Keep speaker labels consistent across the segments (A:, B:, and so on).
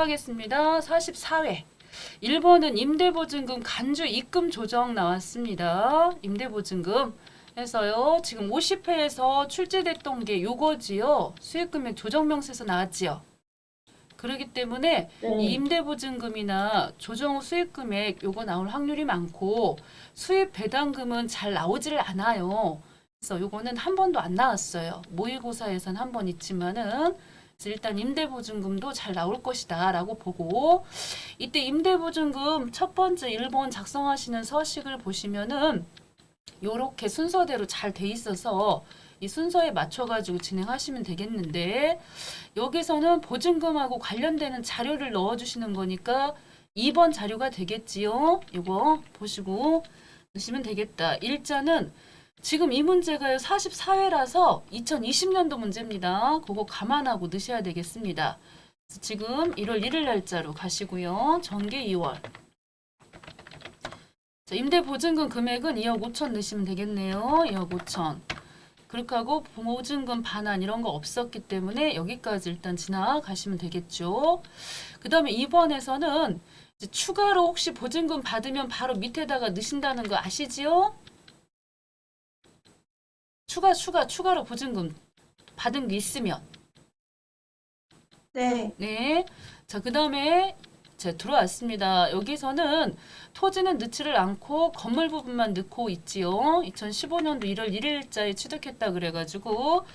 A: 하겠습니다. 44회. 1번은 임대보증금 간주 입금 조정 나왔습니다. 임대보증금 해서요. 지금 50회에서 출제됐던 게 요거지요. 수익금액 조정명세서 나왔지요. 그렇기 때문에 이 임대보증금이나 조정 후 수익금액 요거 나올 확률이 많고 수입 배당금은 잘 나오지를 않아요. 그래서 요거는 한 번도 안 나왔어요. 모의고사에선 한 번 있지만은 그래서 일단 임대보증금도 잘 나올 것이다 라고 보고 이때 임대보증금 첫 번째 1번 작성하시는 서식을 보시면은 요렇게 순서대로 잘 돼 있어서 이 순서에 맞춰가지고 진행하시면 되겠는데 여기서는 보증금하고 관련되는 자료를 넣어주시는 거니까 2번 자료가 되겠지요. 이거 보시고 넣으시면 되겠다. 일자는 지금 이 문제가요 44회라서 2020년도 문제입니다. 그거 감안하고 넣으셔야 되겠습니다. 지금 1월 1일 날짜로 가시고요. 전개 2월. 자, 임대보증금 금액은 2억 5천 넣으시면 되겠네요. 2억 5천. 그렇게 하고 보증금 반환 이런 거 없었기 때문에 여기까지 일단 지나가시면 되겠죠. 그 다음에 2번에서는 추가로 혹시 보증금 받으면 바로 밑에다가 넣으신다는 거 아시지요? 추가로 보증금 받은 게 있으면.
B: 네.
A: 네. 자, 그 다음에 들어왔습니다. 여기서는 토지는 넣지를 않고 건물 부분만 넣고 있지요. 2015년도 1월 1일자에 취득했다 그래가지고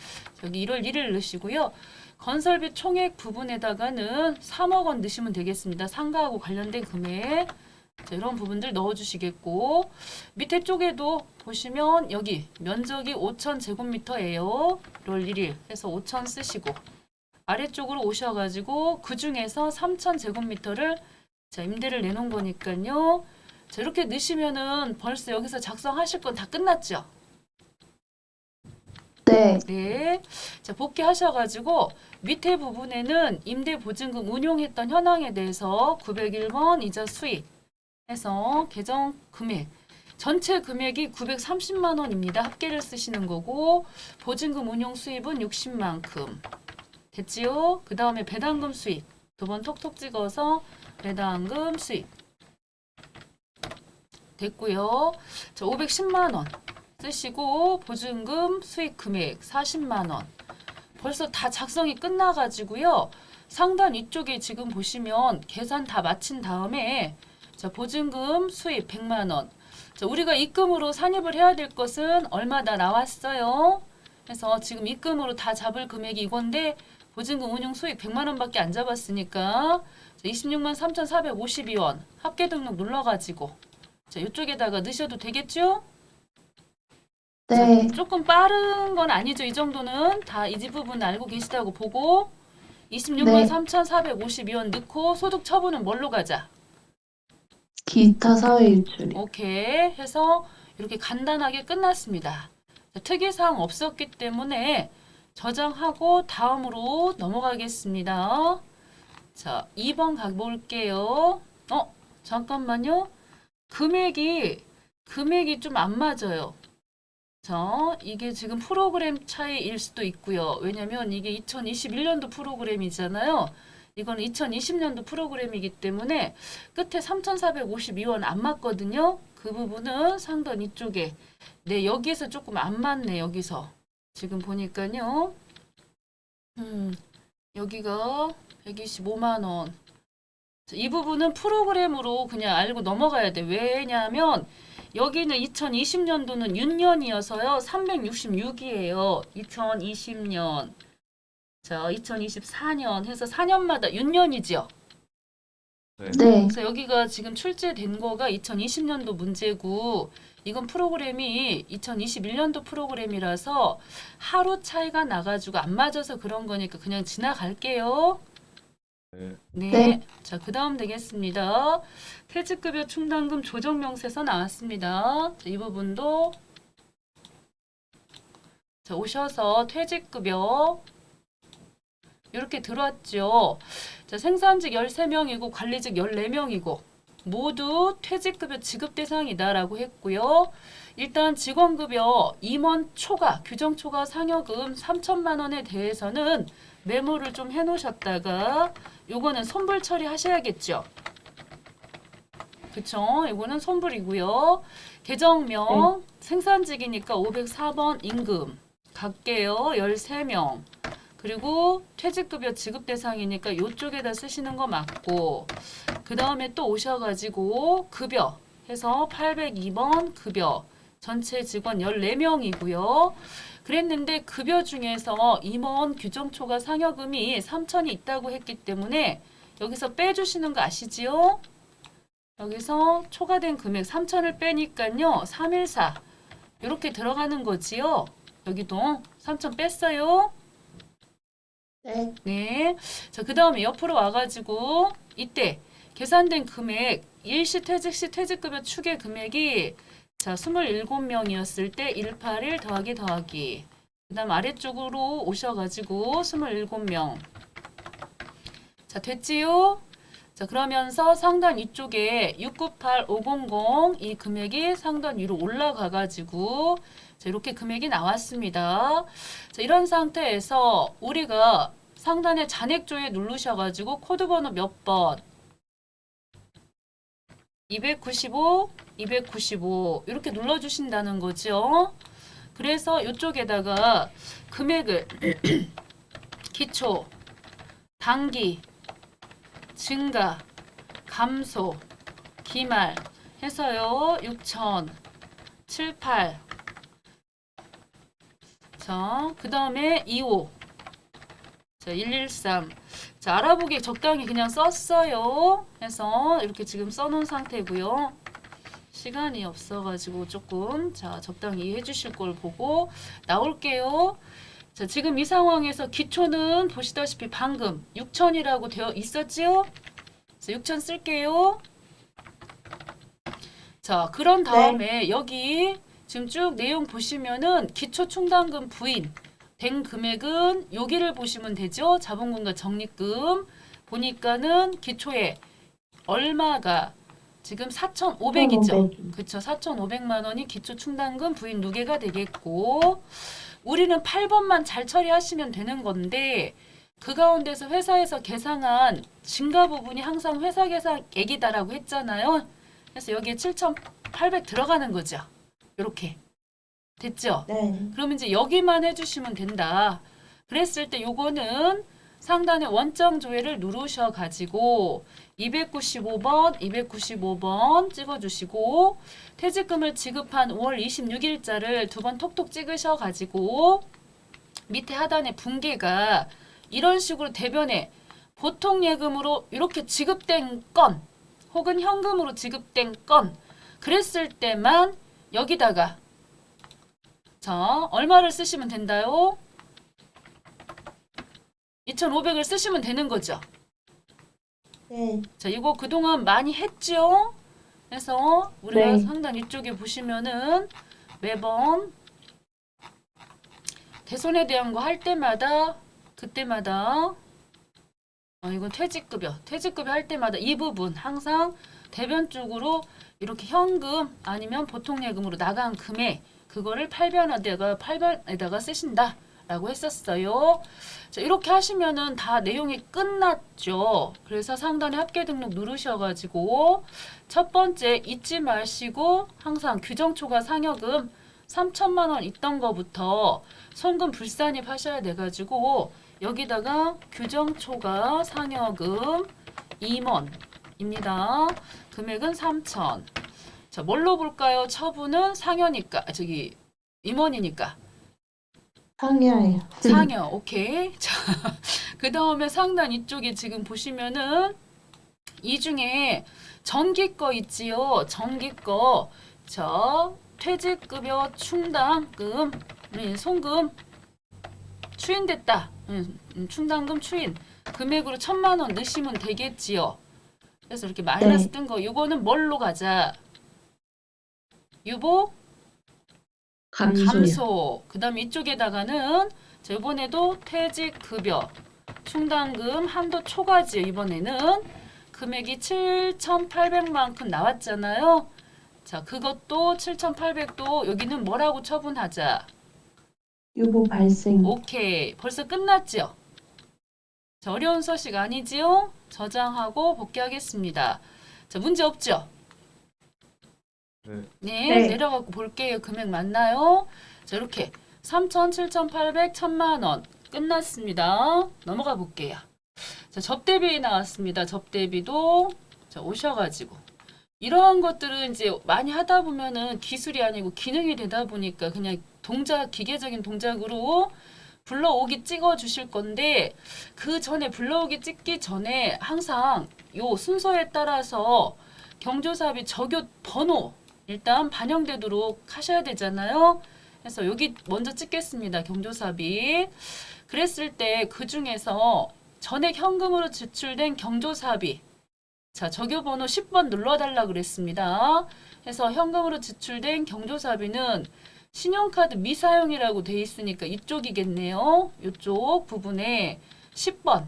A: 여기 1월 1일 넣으시고요. 건설비 총액 부분에다가는 3억 원 넣으시면 되겠습니다. 상가하고 관련된 금액. 자, 이런 부분들 넣어주시겠고 밑에 쪽에도 보시면 여기 면적이 5,000제곱미터예요. 1월 1일 해서 5,000 쓰시고 아래쪽으로 오셔가지고 그 중에서 3,000제곱미터를 자, 임대를 내놓은 거니까요. 자, 이렇게 넣으시면은 벌써 여기서 작성하실 건 다 끝났죠?
B: 네.
A: 네. 자, 복귀하셔가지고 밑에 부분에는 임대보증금 운용했던 현황에 대해서 901번 이자 수익 해서 계정 금액 전체 금액이 930만 원입니다. 합계를 쓰시는 거고 보증금 운용 수입은 60만큼 됐지요? 그 다음에 배당금 수익 두 번 톡톡 찍어서 배당금 수익 됐고요. 자, 510만 원 쓰시고 보증금 수익 금액 40만 원 벌써 다 작성이 끝나가지고요. 상단 위쪽에 지금 보시면 계산 다 마친 다음에 자, 보증금 수입 100만 원. 자, 우리가 입금으로 산입을 해야 될 것은 얼마나 나왔어요? 그래서 지금 입금으로 다 잡을 금액이 이건데 보증금 운용 수익 100만 원밖에 안 잡았으니까 26만 3,452원 합계 등록 눌러가지고 자, 이쪽에다가 넣으셔도 되겠죠?
B: 네.
A: 자, 조금 빠른 건 아니죠. 이 정도는 다 이 부분 알고 계시다고 보고 26만
B: 네.
A: 3,452원 넣고 소득 처분은 뭘로 가자?
B: 기타 사회 일출이.
A: 오케이 해서 이렇게 간단하게 끝났습니다. 자, 특이사항 없었기 때문에 저장하고 다음으로 넘어가겠습니다. 자, 2번 가볼게요. 잠깐만요. 금액이 좀 안 맞아요. 자, 이게 지금 프로그램 차이일 수도 있고요. 왜냐면 이게 2021년도 프로그램이잖아요. 이건 2020년도 프로그램이기 때문에 끝에 3,452원 안 맞거든요. 그 부분은 상단 이쪽에 네, 여기에서 조금 안 맞네. 여기서 지금 보니까요. 여기가 125만 원. 이 부분은 프로그램으로 그냥 알고 넘어가야 돼. 왜냐하면 여기는 2020년도는 윤년이어서요. 366이에요. 2020년. 자, 2024년 해서 4년마다 윤년이죠.
B: 네.
A: 그래서 여기가 지금 출제된 거가 2020년도 문제고 이건 프로그램이 2021년도 프로그램이라서 하루 차이가 나가지고 안 맞아서 그런 거니까 그냥 지나갈게요. 네.
B: 네.
A: 자, 그 다음 되겠습니다. 퇴직급여 충당금 조정명세서 나왔습니다. 자, 이 부분도 자, 오셔서 퇴직급여 이렇게 들어왔죠. 자, 생산직 13명이고 관리직 14명이고 모두 퇴직급여 지급 대상이다라고 했고요. 일단 직원급여 임원 초과, 규정 초과 상여금 3천만 원에 대해서는 메모를 좀 해놓으셨다가 요거는 손불 처리하셔야겠죠. 그쵸? 이거는 손불이고요. 계정명 생산직이니까 504번 임금 갈게요. 13명. 그리고 퇴직급여 지급 대상이니까 요쪽에다 쓰시는 거 맞고 그 다음에 또 오셔가지고 급여 해서 802번 급여 전체 직원 14명이고요. 그랬는데 급여 중에서 임원 규정 초과 상여금이 3천이 있다고 했기 때문에 여기서 빼주시는 거 아시지요? 여기서 초과된 금액 3천을 빼니까요. 314 이렇게 들어가는 거지요. 여기도 3천 뺐어요.
B: 네.
A: 네. 자, 그 다음에 옆으로 와가지고 이때 계산된 금액 일시 퇴직 시 퇴직급여 추계 금액이 자 27명이었을 때 181 더하기 그 다음 아래쪽으로 오셔가지고 27명 자 됐지요? 자 그러면서 상단 위쪽에 698500 이 금액이 상단 위로 올라가가지고 자, 이렇게 금액이 나왔습니다. 자, 이런 상태에서 우리가 상단에 잔액조에 누르셔가지고 코드번호 몇 번? 295, 295 이렇게 눌러주신다는 거죠. 그래서 이쪽에다가 금액을 기초, 단기, 증가, 감소, 기말 해서요. 6천, 78 자, 그 다음에 25 자, 113 자, 알아보기 적당히 그냥 썼어요. 해서 이렇게 지금 써놓은 상태고요. 시간이 없어가지고 조금 자 적당히 이해해 주실 걸 보고 나올게요. 자, 지금 이 상황에서 기초는 보시다시피 방금 6천이라고 되어 있었지요? 그래서 6천 쓸게요. 자, 그런 다음에 여기 지금 쭉 내용 보시면은 기초 충당금 부인 된 금액은 여기를 보시면 되죠. 자본금과 적립금 보니까는 기초에 얼마가 지금 4,500이죠. 그쵸. 4,500만 원이 기초 충당금 부인 누계가 되겠고 우리는 8번만 잘 처리하시면 되는 건데 그 가운데서 회사에서 계상한 증가 부분이 항상 회사 계상액이다라고 했잖아요. 그래서 여기에 7,800 들어가는 거죠. 이렇게 됐죠?
B: 네.
A: 그러면 이제 여기만 해주시면 된다. 그랬을 때 요거는 상단에 원점 조회를 누르셔가지고 295번, 295번 찍어주시고 퇴직금을 지급한 5월 26일자를 두 번 톡톡 찍으셔가지고 밑에 하단에 분계가 이런 식으로 대변에 보통 예금으로 이렇게 지급된 건 혹은 현금으로 지급된 건 그랬을 때만 여기다가 자 얼마를 쓰시면 된다요? 2,500을 쓰시면 되는 거죠.
B: 네.
A: 자 이거 그동안 많이 했죠? 그래서 우리가
B: 네.
A: 상단 이쪽에 보시면은 매번 대손에 대한 거 할 때마다 그때마다 이건 퇴직급여 할 때마다 이 부분 항상 대변 쪽으로 이렇게 현금 아니면 보통예금으로 나간 금액 그거를 8변에다가 쓰신다 라고 했었어요. 자, 이렇게 하시면은 다 내용이 끝났죠. 그래서 상단에 합계 등록 누르셔가지고 첫 번째 잊지 마시고 항상 규정초과 상여금 3천만 원 있던 거부터 손금 불산입 하셔야 돼가지고 여기다가 규정초과 상여금 임원입니다. 금액은 3천. 자, 뭘로 볼까요? 처분은 상여니까 임원이니까
B: 상여예요.
A: 상여. 오케이. 자, 그 다음에 상단 이쪽에 지금 보시면은 이 중에 전기 거 있지요. 전기 거. 자, 퇴직급여 충당금, 송금 추인됐다. 충당금 추인 금액으로 1,000만 원 넣으시면 되겠지요. 그래서 이렇게 마이너스 뜬 거. 이거는 뭘로 가자? 유보 감소. 그 다음에 이쪽에다가는 자, 이번에도 퇴직급여 충당금 한도 초과지요. 이번에는 금액이 7,800만큼 나왔잖아요. 자, 그것도 7,800도 여기는 뭐라고 처분하자?
B: 유보 발생.
A: 오케이. 벌써 끝났죠? 자, 어려운 서식 아니지요? 저장하고 복귀하겠습니다. 자, 문제 없죠?
C: 네.
A: 네,
B: 네.
A: 내려가고 볼게요. 금액 맞나요? 자, 이렇게 3천, 7,800, 1,000만 원 끝났습니다. 넘어가 볼게요. 자, 접대비 나왔습니다. 접대비도 자, 오셔가지고 이러한 것들은 이제 많이 하다 보면은 기술이 아니고 기능이 되다 보니까 그냥 동작, 기계적인 동작으로 불러오기 찍어 주실 건데 그 전에 불러오기 찍기 전에 항상 요 순서에 따라서 경조사비 적요 번호 일단 반영되도록 하셔야 되잖아요. 그래서 여기 먼저 찍겠습니다. 경조사비. 그랬을 때 그 중에서 전액 현금으로 지출된 경조사비. 자, 적요 번호 10번 눌러달라 그랬습니다. 그래서 현금으로 지출된 경조사비는 신용카드 미사용이라고 돼 있으니까 이쪽이겠네요. 이쪽 부분에 10번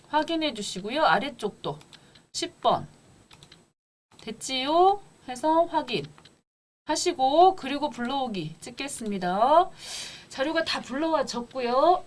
A: 확인해 주시고요. 아래쪽도 10번 됐지요? 해서 확인 하시고 그리고 불러오기 찍겠습니다. 자료가 다 불러와졌고요.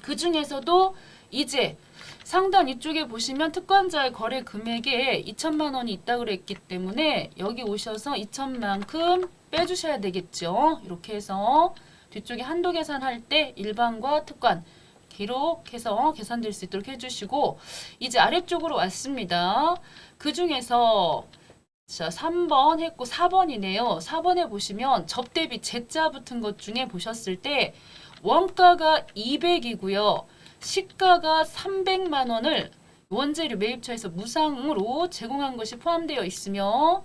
A: 그 중에서도 이제 상단 이쪽에 보시면 특권자의 거래 금액에 2천만 원이 있다고 그랬기 때문에 여기 오셔서 2천만큼 빼주셔야 되겠죠. 이렇게 해서 뒤쪽에 한도 계산할 때 일반과 특권 기록해서 계산될 수 있도록 해주시고 이제 아래쪽으로 왔습니다. 그 중에서 자 3번 했고 4번이네요. 4번에 보시면 접대비 제자 붙은 것 중에 보셨을 때 원가가 200이고요. 시가가 300만 원을 원재료 매입처에서 무상으로 제공한 것이 포함되어 있으며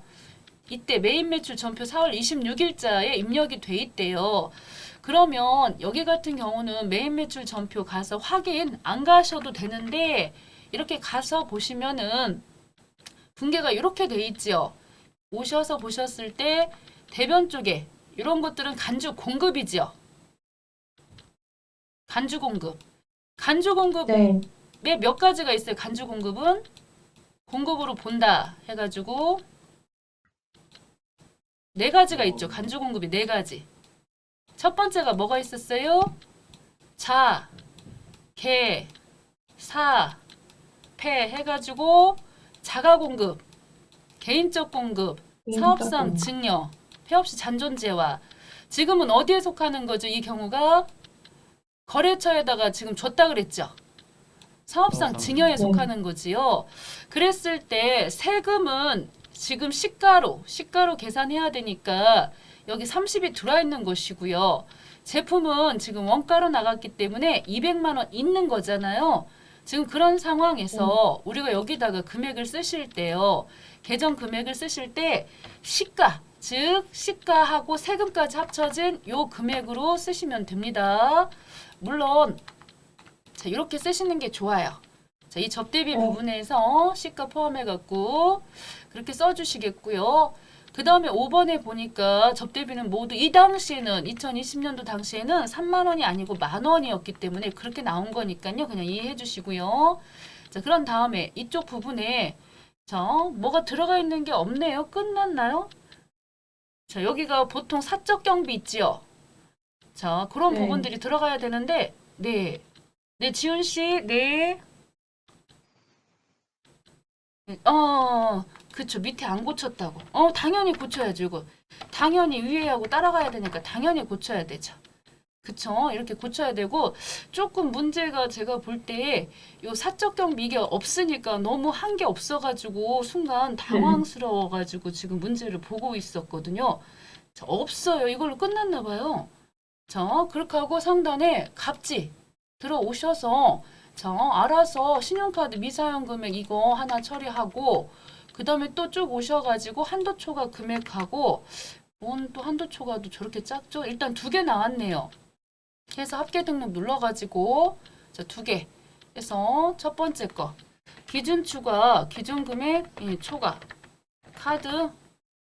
A: 이때 메인 매출 전표 4월 26일자에 입력이 돼 있대요. 그러면 여기 같은 경우는 메인 매출 전표 가서 확인 안 가셔도 되는데 이렇게 가서 보시면은 분계가 이렇게 돼 있지요. 오셔서 보셨을 때 대변 쪽에 이런 것들은 간주 공급이지요. 간주 공급. 간주 공급에
B: 네.
A: 몇 가지가 있어요. 간주 공급은 공급으로 본다 해가지고 네 가지가 있죠. 간주 공급이 네 가지. 첫 번째가 뭐가 있었어요? 자, 개, 사, 폐 해가지고 자가 공급, 개인적 공급, 사업상 증여, 폐 없이 잔존재화. 지금은 어디에 속하는 거죠? 이 경우가 거래처에다가 지금 줬다 그랬죠. 사업상 증여에 속하는 거지요. 그랬을 때 세금은 지금 시가로 계산해야 되니까 여기 30이 들어있는 것이고요. 제품은 지금 원가로 나갔기 때문에 200만 원 있는 거잖아요. 지금 그런 상황에서 우리가 여기다가 금액을 쓰실 때요. 계정 금액을 쓰실 때 시가, 즉 시가하고 세금까지 합쳐진 요 금액으로 쓰시면 됩니다. 물론 자, 이렇게 쓰시는 게 좋아요. 자, 이 접대비 부분에서 시가 포함해갖고 그렇게 써주시겠고요. 그 다음에 5번에 보니까 접대비는 모두 이 당시에는 2020년도 당시에는 3만 원이 아니고 만 원이었기 때문에 그렇게 나온 거니까요. 그냥 이해해 주시고요. 자, 그런 다음에 이쪽 부분에 자, 뭐가 들어가 있는 게 없네요. 끝났나요? 자, 여기가 보통 사적 경비 있지요. 자, 그런
B: 네.
A: 부분들이 들어가야 되는데 네. 네, 지훈 씨. 네. 그쵸. 밑에 안 고쳤다고. 당연히 고쳐야죠, 이거. 당연히 위에하고 따라가야 되니까 당연히 고쳐야 되죠. 그쵸. 이렇게 고쳐야 되고, 조금 문제가 제가 볼 때, 요 사적 경비 이게 없으니까 너무 한 게 없어가지고, 순간 당황스러워가지고 지금 문제를 보고 있었거든요. 자, 없어요. 이걸로 끝났나 봐요. 자, 그렇게 하고 상단에 갑지 들어오셔서, 자, 알아서 신용카드 미사용 금액 이거 하나 처리하고, 그 다음에 또 쭉 오셔가지고 한도 초과 금액하고, 뭔 또 한도 초과도 저렇게 작죠? 일단 2개 나왔네요. 해서 합계 등록 눌러가지고, 자, 2개. 해서 첫 번째 거. 기준 추가, 기준 금액, 초과. 카드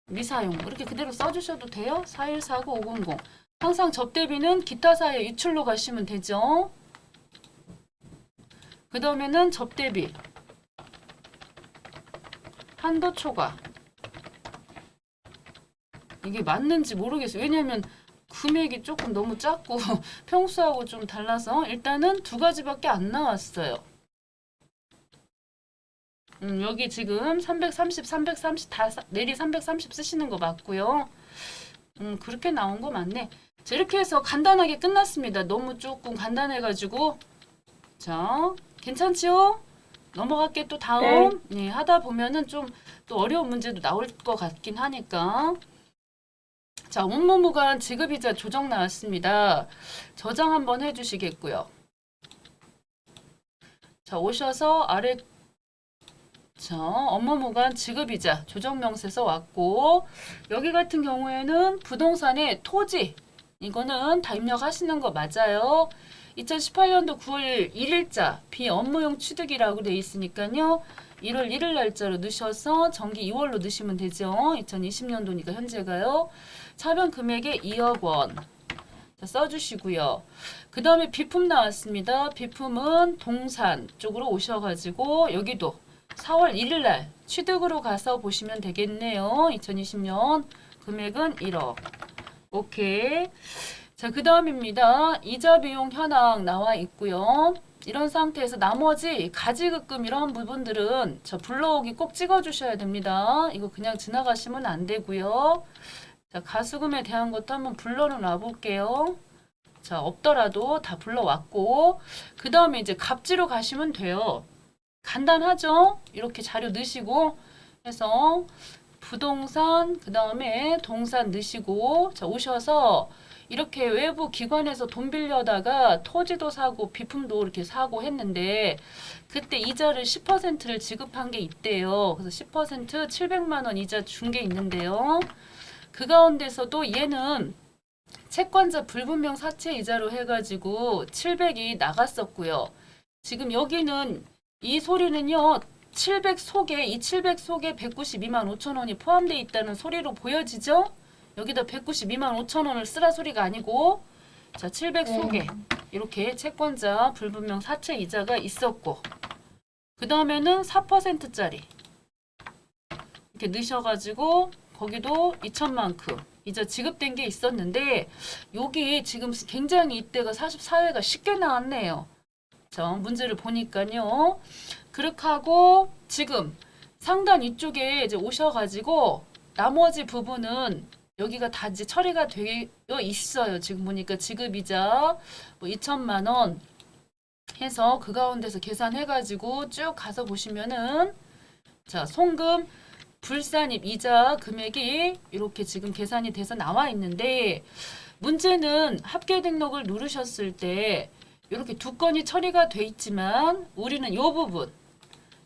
A: 미사용. 이렇게 그대로 써주셔도 돼요. 4149500. 항상 접대비는 기타사의 유출로 가시면 되죠. 그 다음에는 접대비. 한도 초과. 이게 맞는지 모르겠어요. 왜냐면 금액이 조금 너무 작고 평소하고 좀 달라서 일단은 두 가지밖에 안 나왔어요. 여기 지금 330, 330 다 내리 330 쓰시는 거 맞고요. 그렇게 나온 거 맞네. 자, 이렇게 해서 간단하게 끝났습니다. 너무 조금 간단해가지고 자, 괜찮지요? 넘어갈게 또 다음. 네, 하다 보면은 좀 또 어려운 문제도 나올 것 같긴 하니까. 자, 업무무관 지급이자 조정 나왔습니다. 저장 한번 해주시겠고요. 자, 오셔서 아래 자, 업무무관 지급이자 조정명세서 왔고 여기 같은 경우에는 부동산의 토지 이거는 다 입력하시는 거 맞아요. 2018년도 9월 1일자 비업무용 취득이라고 돼 있으니까요. 1월 1일 날짜로 넣으셔서 정기 2월로 넣으시면 되죠. 2020년도니까 현재가요. 차변 금액의 2억 원. 자, 써주시고요. 그 다음에 비품 나왔습니다. 비품은 동산 쪽으로 오셔가지고 여기도 4월 1일 날 취득으로 가서 보시면 되겠네요. 2020년 금액은 1억. 오케이. 자, 그 다음입니다. 이자 비용 현황 나와 있고요. 이런 상태에서 나머지 가지급금 이런 부분들은 저 불러오기 꼭 찍어주셔야 됩니다. 이거 그냥 지나가시면 안 되고요. 자, 가수금에 대한 것도 한번 불러놔 볼게요. 자, 없더라도 다 불러왔고 그 다음에 이제 갑지로 가시면 돼요. 간단하죠? 이렇게 자료 넣으시고 해서 부동산 그 다음에 동산 넣으시고 자, 오셔서 이렇게 외부 기관에서 돈 빌려다가 토지도 사고 비품도 이렇게 사고 했는데 그때 이자를 10%를 지급한 게 있대요. 그래서 10% 700만 원 이자 준 게 있는데요. 그 가운데서도 얘는 채권자 불분명 사채 이자로 해가지고 700이 나갔었고요. 지금 여기는 이 소리는요. 700 속에 이 700 속에 192만 5천 원이 포함되어 있다는 소리로 보여지죠? 여기다 192만 5천 원을 쓰라 소리가 아니고 자, 700 속에 이렇게 채권자 불분명 사채 이자가 있었고 그 다음에는 4%짜리 이렇게 넣으셔가지고 거기도 2천만큼 이자 지급된 게 있었는데 여기 지금 굉장히 이때가 44회가 쉽게 나왔네요. 자, 문제를 보니까요. 그렇게 하고 지금 상단 이쪽에 이제 오셔가지고 나머지 부분은 여기가 다 이제 처리가 되어 있어요. 지금 보니까 지급이자 뭐 2천만 원 해서 그 가운데서 계산해가지고 쭉 가서 보시면은 자, 송금 불산입 이자 금액이 이렇게 지금 계산이 돼서 나와 있는데 문제는 합계 등록을 누르셨을 때 이렇게 두 건이 처리가 돼 있지만 우리는 이 부분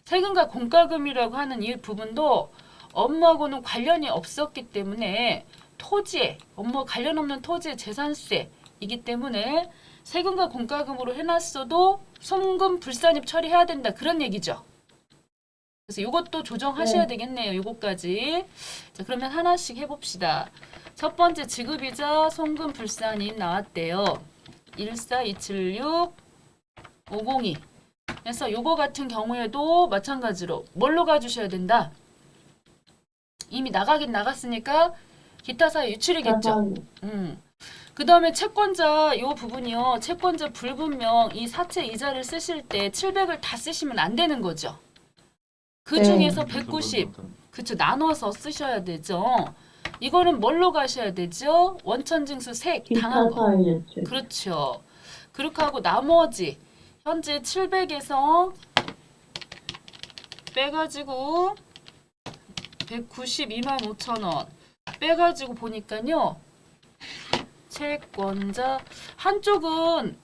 A: 세금과 공과금이라고 하는 이 부분도 업무하고는 관련이 없었기 때문에 토지에 업무 관련 없는 토지의 재산세이기 때문에 세금과 공과금으로 해놨어도 송금 불산입 처리해야 된다 그런 얘기죠. 그래서 이것도 조정하셔야 되겠네요. 요거까지. 자, 그러면 하나씩 해봅시다. 첫 번째 지급이자 송금 불산입 나왔대요. 14276 502 그래서 요거 같은 경우에도 마찬가지로 뭘로 가주셔야 된다? 이미 나가긴 나갔으니까 기타 사유 유출이겠죠. 그 다음에 채권자 요 부분이요. 채권자 불분명 이 사채 이자를 쓰실 때 700을 다 쓰시면 안 되는 거죠. 그 중에서 190 그쵸 나눠서 쓰셔야 되죠. 이거는 뭘로 가셔야 되죠? 원천징수 세 당한 거. 그렇죠. 그렇게 하고 나머지 현재 700에서 빼가지고 192만 5천 원 빼가지고 보니까요. 채권자 한쪽은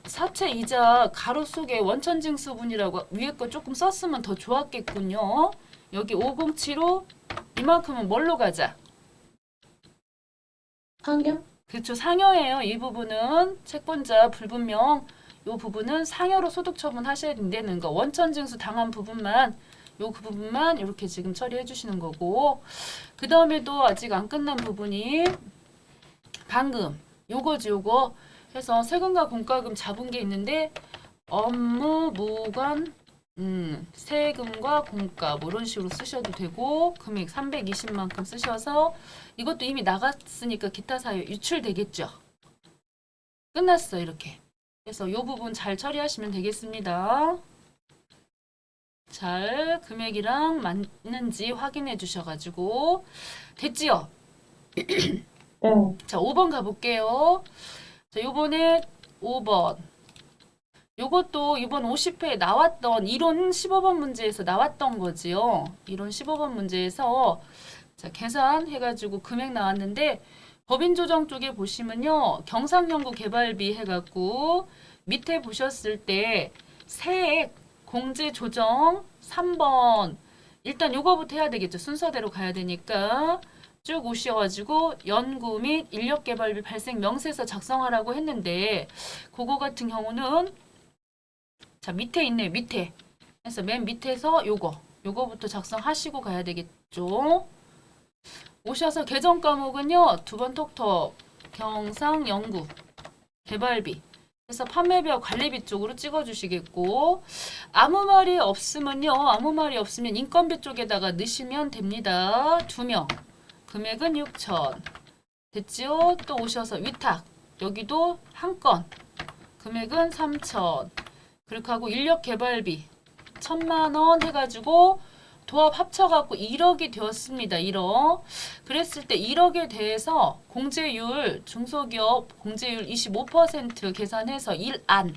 A: 사채 이자 가로 속에 원천징수분이라고 위에 거 조금 썼으면 더 좋았겠군요. 여기 5075 이만큼은 뭘로 가자?
B: 상여?
A: 그렇죠. 상여예요. 이 부분은 채권자 불분명 이 부분은 상여로 소득 처분하셔야 된다는 거. 원천징수 당한 부분만 그 부분만 이렇게 지금 처리해 주시는 거고 그 다음에도 아직 안 끝난 부분이 방금 요거지 요거 해서 세금과 공과금 잡은 게 있는데 업무무관 세금과 공가 뭐 이런 식으로 쓰셔도 되고 금액 320만큼 쓰셔서 이것도 이미 나갔으니까 기타 사유 유출되겠죠. 끝났어 이렇게. 그래서 이 부분 잘 처리하시면 되겠습니다. 잘 금액이랑 맞는지 확인해 주셔가지고 됐지요?
B: 네.
A: 자 5번 가볼게요. 자 요번에 5번 요것도 이번 50회에 나왔던 이론 15번 문제에서 나왔던 거지요. 이론 15번 문제에서 자 계산해가지고 금액 나왔는데 법인조정 쪽에 보시면요. 경상연구 개발비 해갖고 밑에 보셨을 때 세액 공제 조정 3번 일단 요거부터 해야 되겠죠. 순서대로 가야 되니까 쭉 오셔가지고 연구 및 인력개발비 발생 명세서 작성하라고 했는데 그거 같은 경우는 자 밑에 있네요. 밑에 그래서 맨 밑에서 요거부터 작성하시고 가야 되겠죠. 오셔서 계정 과목은요. 2번 톡톡 경상연구 개발비 그래서 판매비와 관리비 쪽으로 찍어주시겠고 아무 말이 없으면요. 아무 말이 없으면 인건비 쪽에다가 넣으시면 됩니다. 2명 금액은 6천 됐지요? 또 오셔서 위탁 여기도 한 건 금액은 3천 그렇게 하고 인력개발비 1,000만 원 해가지고 도합 합쳐갖고 1억이 되었습니다. 1억. 그랬을 때 1억에 대해서 공제율, 중소기업 공제율 25% 계산해서 1안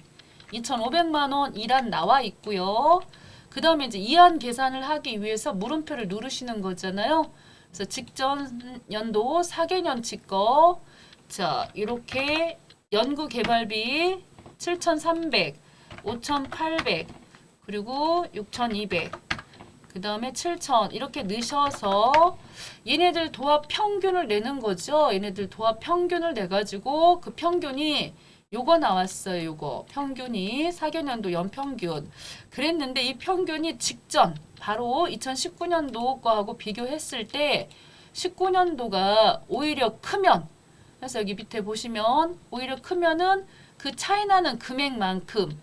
A: 2,500만 원 1안 나와 있고요. 그 다음에 이제 2안 계산을 하기 위해서 물음표를 누르시는 거잖아요. 그래서 직전 연도 4개년치 거. 자, 이렇게 연구 개발비 7,300, 5,800, 그리고 6,200. 그 다음에 7,000 이렇게 넣으셔서 얘네들 도합 평균을 내는 거죠. 얘네들 도합 평균을 내가지고 그 평균이 요거 나왔어요. 요거 평균이 4개년도 연평균 그랬는데 이 평균이 직전 바로 2019년도 거하고 비교했을 때 19년도가 오히려 크면 그래서 여기 밑에 보시면 오히려 크면은 그 차이 나는 금액만큼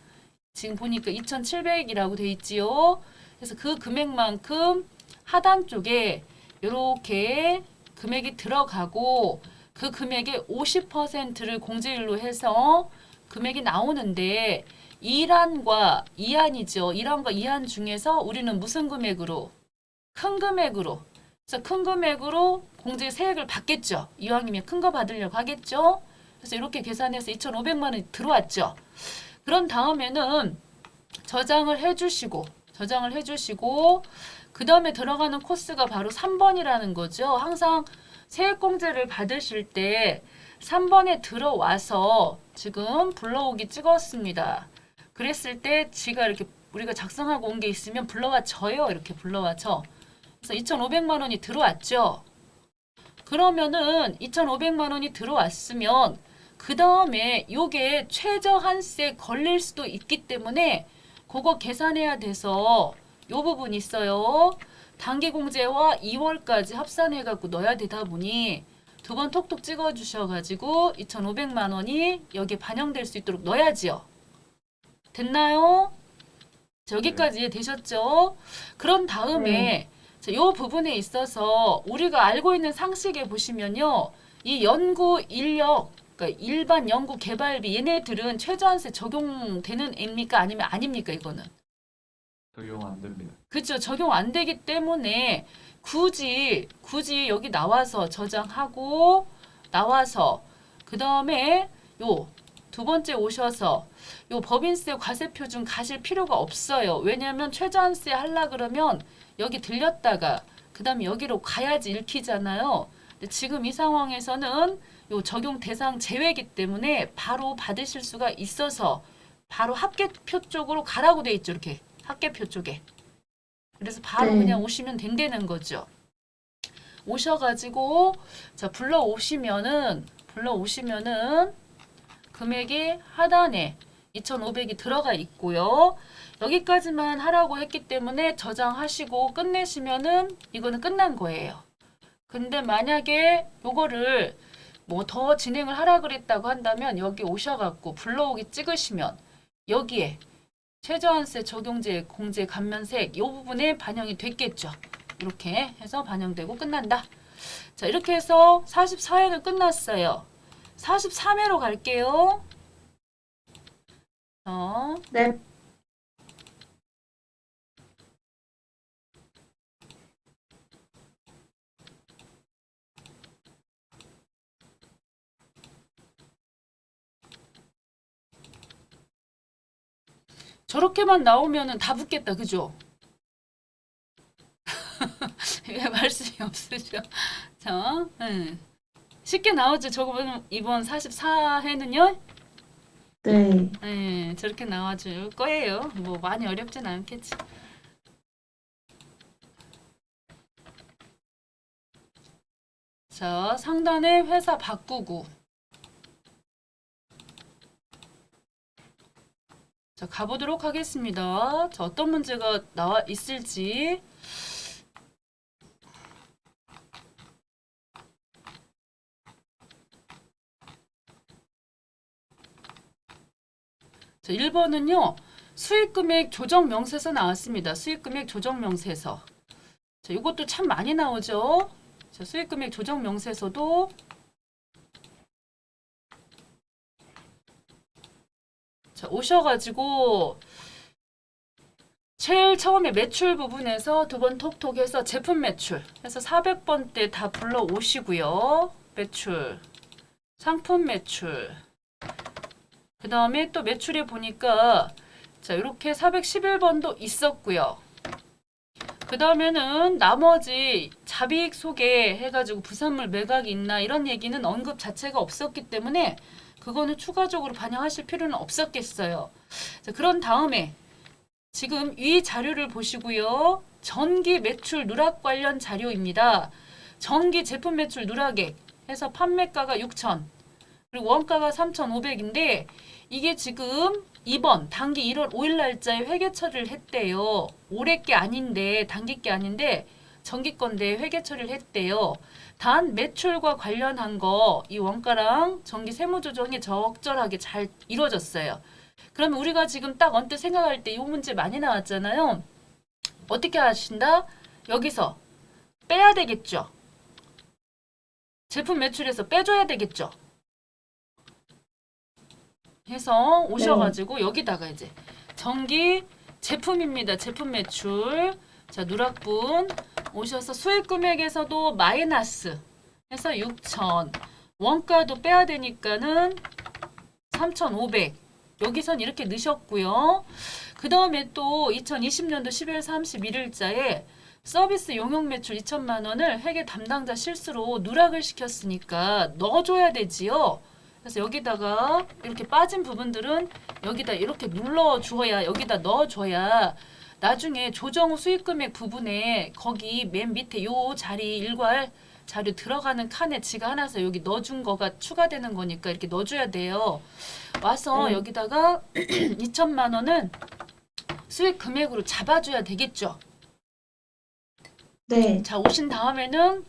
A: 지금 보니까 2,700이라고 돼 있지요. 그래서 그 금액만큼 하단 쪽에 이렇게 금액이 들어가고 그 금액의 50%를 공제율로 해서 금액이 나오는데 1안과 2안이죠. 1안과 2안 중에서 우리는 무슨 금액으로? 큰 금액으로. 그래서 큰 금액으로 공제 세액을 받겠죠. 이왕이면 큰 거 받으려고 하겠죠. 그래서 이렇게 계산해서 2,500만 원이 들어왔죠. 그런 다음에는 저장을 해주시고 그 다음에 들어가는 코스가 바로 3번이라는 거죠. 항상 세액공제를 받으실 때 3번에 들어와서 지금 불러오기 찍었습니다. 그랬을 때 지가 이렇게 우리가 작성하고 온 게 있으면 불러와 줘요. 이렇게 불러와 줘. 그래서 2,500만 원이 들어왔죠. 그러면은 2,500만 원이 들어왔으면 그 다음에 요게 최저한세 걸릴 수도 있기 때문에 그거 계산해야 돼서 요 부분 있어요. 단기공제와 2월까지 합산해갖고 넣어야 되다 보니 2번 톡톡 찍어주셔가지고 2,500만 원이 여기에 반영될 수 있도록 넣어야지요. 됐나요? 자, 여기까지 이해되셨죠? 그런 다음에 자, 요 부분에 있어서 우리가 알고 있는 상식에 보시면요. 이 연구 인력 그러니까 일반 연구 개발비 얘네들은 최저한세 적용되는 애입니까? 아니면 아닙니까? 이거는.
C: 적용 안 됩니다.
A: 그렇죠. 적용 안 되기 때문에 굳이 여기 나와서 저장하고 나와서 그 다음에 요 2번째 오셔서 요 법인세 과세표준 가실 필요가 없어요. 왜냐하면 최저한세 하려 그러면 여기 들렸다가 그 다음에 여기로 가야지 읽히잖아요. 근데 지금 이 상황에서는 요 적용 대상 제외이기 때문에 바로 받으실 수가 있어서 바로 합계표 쪽으로 가라고 돼 있죠. 이렇게 합계표 쪽에. 그래서 바로
B: 네.
A: 그냥 오시면 된다는 거죠. 오셔가지고 자 불러오시면은 금액이 하단에 2,500이 들어가 있고요. 여기까지만 하라고 했기 때문에 저장하시고 끝내시면은 이거는 끝난 거예요. 근데 만약에 요거를 뭐 더 진행을 하라 그랬다고 한다면 여기 오셔갖고 불러오기 찍으시면 여기에 최저한세 적용제 공제 감면세액 이 부분에 반영이 됐겠죠. 이렇게 해서 반영되고 끝난다. 자, 이렇게 해서 44회는 끝났어요. 43회로 갈게요.
B: 네.
A: 저렇게만 나오면은 다 붙겠다. 그죠? 왜 말씀이 없으셔? 자, 쉽게 나오죠. 저거 이번 44회는요.
B: 네.
A: 저렇게 나와줄 거예요. 뭐 많이 어렵진 않겠지. 자, 상단에 회사 바꾸고. 자, 가보도록 하겠습니다. 자, 어떤 문제가 나와 있을지. 자, 1번은요. 수익금액 조정 명세서 나왔습니다. 수익금액 조정 명세서. 자, 이것도 참 많이 나오죠. 자, 수익금액 조정 명세서도 자, 오셔가지고 제일 처음에 매출 부분에서 두 번 톡톡 해서 제품 매출 해서 400번대 다 불러 오시고요. 매출, 상품 매출. 그 다음에 또 매출에 보니까 자, 이렇게 411번도 있었고요. 그 다음에는 나머지 잡이익 소개 해가지고 부산물 매각이 있나 이런 얘기는 언급 자체가 없었기 때문에 그거는 추가적으로 반영하실 필요는 없었겠어요. 자, 그런 다음에 지금 이 자료를 보시고요. 전기 매출 누락 관련 자료입니다. 전기 제품 매출 누락액 해서 판매가가 6,000 그리고 원가가 3,500인데 이게 지금 이번 단기 1월 5일 날짜에 회계 처리를 했대요. 올해 게 아닌데 단기 게 아닌데 정기 건데 회계 처리를 했대요. 단 매출과 관련한 거 이 원가랑 전기 세무 조정이 적절하게 잘 이루어졌어요. 그러면 우리가 지금 딱 언뜻 생각할 때 이 문제 많이 나왔잖아요. 어떻게 하신다? 여기서 빼야 되겠죠. 제품 매출에서 빼줘야 되겠죠. 해서 오셔가지고 여기다가 이제 전기 제품입니다. 제품 매출. 자, 누락분 오셔서 수익 금액에서도 마이너스 해서 6,000 원가도 빼야 되니까는 3,500 여기선 이렇게 넣으셨고요. 그 다음에 또 2020년도 12월 31일자에 서비스 용역 매출 2천만 원을 회계 담당자 실수로 누락을 시켰으니까 넣어줘야 되지요. 그래서 여기다가 이렇게 빠진 부분들은 여기다 이렇게 눌러주어야 여기다 넣어줘야 나중에 조정 후 수익금액 부분에 거기 맨 밑에 요 자리 일괄 자료 들어가는 칸에 지가 하나서 여기 넣어준 거가 추가되는 거니까 이렇게 넣어줘야 돼요. 와서 여기다가 2천만 원은 수익 금액으로 잡아줘야 되겠죠.
B: 네.
A: 자, 오신 다음에는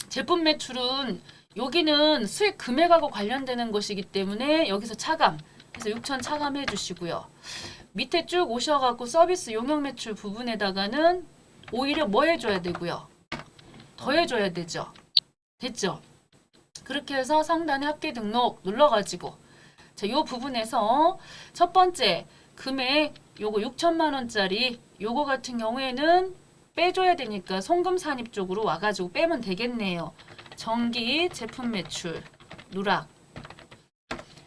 A: 제품 매출은 여기는 수익 금액하고 관련되는 것이기 때문에 여기서 차감 그래서 6천 차감해 주시고요. 밑에 쭉 오셔갖고 서비스 용역 매출 부분에다가는 오히려 뭐 해줘야 되고요. 더 해줘야 되죠. 됐죠? 그렇게 해서 상단에 합계 등록 눌러가지고 자, 요 부분에서 첫 번째 금액 요거 6천만 원짜리 요거 같은 경우에는 빼줘야 되니까 송금 산입 쪽으로 와가지고 빼면 되겠네요. 전기 제품 매출 누락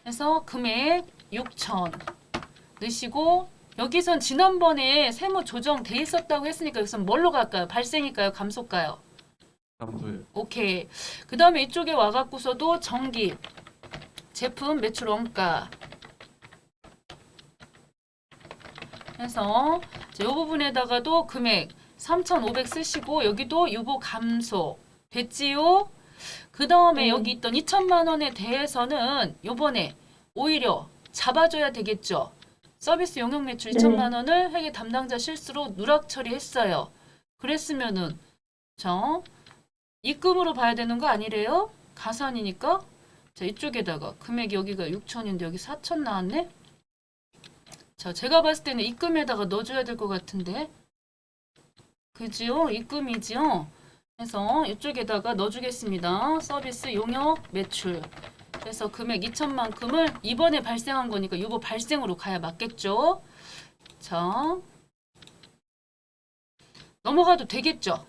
A: 해서 금액 6천 넣으시고 여기선 지난번에 세무 조정 돼 있었다고 했으니까 여기선 뭘로 갈까요? 발생일까요? 감소일까요?
C: 감소요.
A: 오케이. 그 다음에 이쪽에 와갖고서도 전기 제품 매출 원가 해서 이 부분에다가도 금액 3,500 쓰시고 여기도 유보 감소 됐지요? 그 다음에 여기 있던 2천만 원에 대해서는 요번에 오히려 잡아줘야 되겠죠. 서비스 용역 매출 2천만 원을 회계 담당자 실수로 누락 처리했어요. 그랬으면은 자 입금으로 봐야 되는 거 아니래요? 가산이니까 자 이쪽에다가 금액이 여기가 6천인데 여기 4천 나왔네. 자, 제가 봤을 때는 입금에다가 넣어줘야 될 것 같은데. 그지요? 입금이지요? 그래서 이쪽에다가 넣어주겠습니다. 서비스 용역 매출. 그래서 금액 2천만큼을 이번에 발생한 거니까 이거 발생으로 가야 맞겠죠? 자, 넘어가도 되겠죠?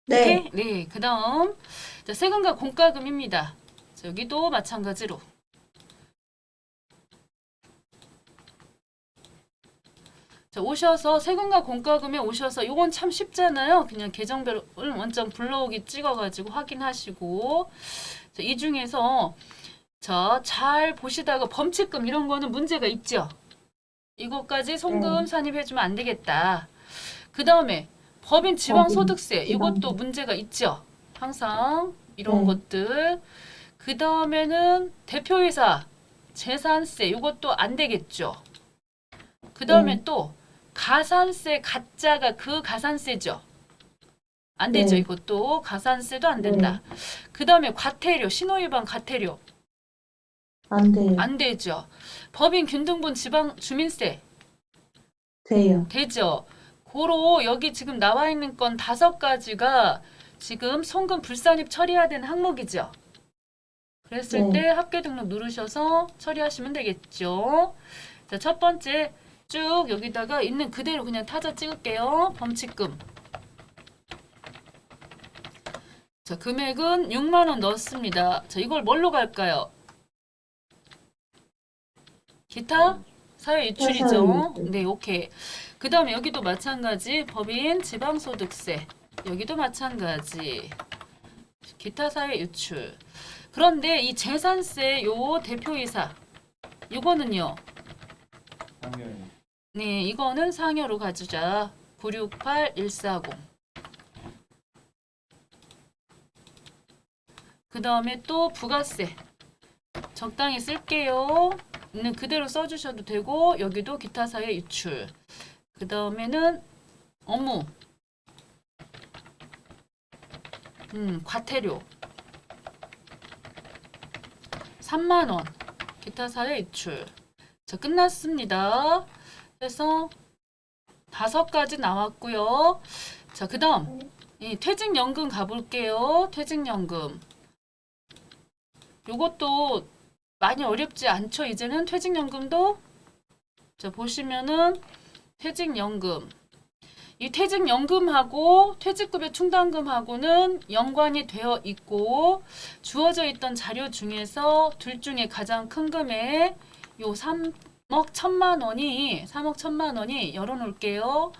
B: 네.
A: 오케이? 네, 그 다음 자, 세금과 공과금입니다. 자, 여기도 마찬가지로 자, 오셔서 세금과 공과금에 오셔서 요건 참 쉽잖아요. 그냥 계정별 원점 불러오기 찍어가지고 확인하시고 자, 이 중에서 자, 잘 보시다가 범칙금 이런 거는 문제가 있죠. 이것까지 송금 산입해주면 안 되겠다. 그 다음에 법인 지방소득세 이것도 문제가 있죠. 항상 이런
B: 네.
A: 것들. 그 다음에는 대표이사 재산세 이것도 안 되겠죠. 그 다음에
B: 네.
A: 또 가산세 가짜가 그 가산세죠. 안 되죠.
B: 네.
A: 이것도 가산세도 안 된다. 그 다음에 과태료 신호위반 과태료
B: 안 돼요.
A: 안 되죠. 법인 균등분 지방 주민세
B: 돼요.
A: 되죠. 고로 여기 지금 나와 있는 건 5가지가 지금 송금 불산입 처리해야 되는 항목이죠. 그랬을
B: 네.
A: 때 합계 등록 누르셔서 처리하시면 되겠죠. 자, 첫 번째 쭉 여기다가 있는 그대로 그냥 타자 찍을게요. 범칙금. 자, 금액은 6만 원 넣었습니다. 자, 이걸 뭘로 갈까요? 기타 사회 유출이죠.
B: 사회 유출.
A: 네, 오케이. 그 다음에 여기도 마찬가지 법인 지방소득세 여기도 마찬가지 기타 사회 유출. 그런데 이 재산세 요 대표이사 이거는요.
C: 상여인.
A: 네, 이거는 상여로 가주자. 968140. 그 다음에 또 부가세 적당히 쓸게요. 있는 그대로 써주셔도 되고 여기도 기타 사회 유출. 그 다음에는 업무 과태료 3만 원 기타 사회 유출. 자, 끝났습니다. 그래서 5가지 나왔고요. 자, 그 다음 퇴직연금 가볼게요. 퇴직연금 요것도 많이 어렵지 않죠. 이제는 퇴직연금도 자, 보시면은 퇴직연금 이 퇴직연금하고 퇴직급여 충당금하고는 연관이 되어 있고 주어져 있던 자료 중에서 둘 중에 가장 큰 금액 요 3억 1천만 원이 열어놓을게요.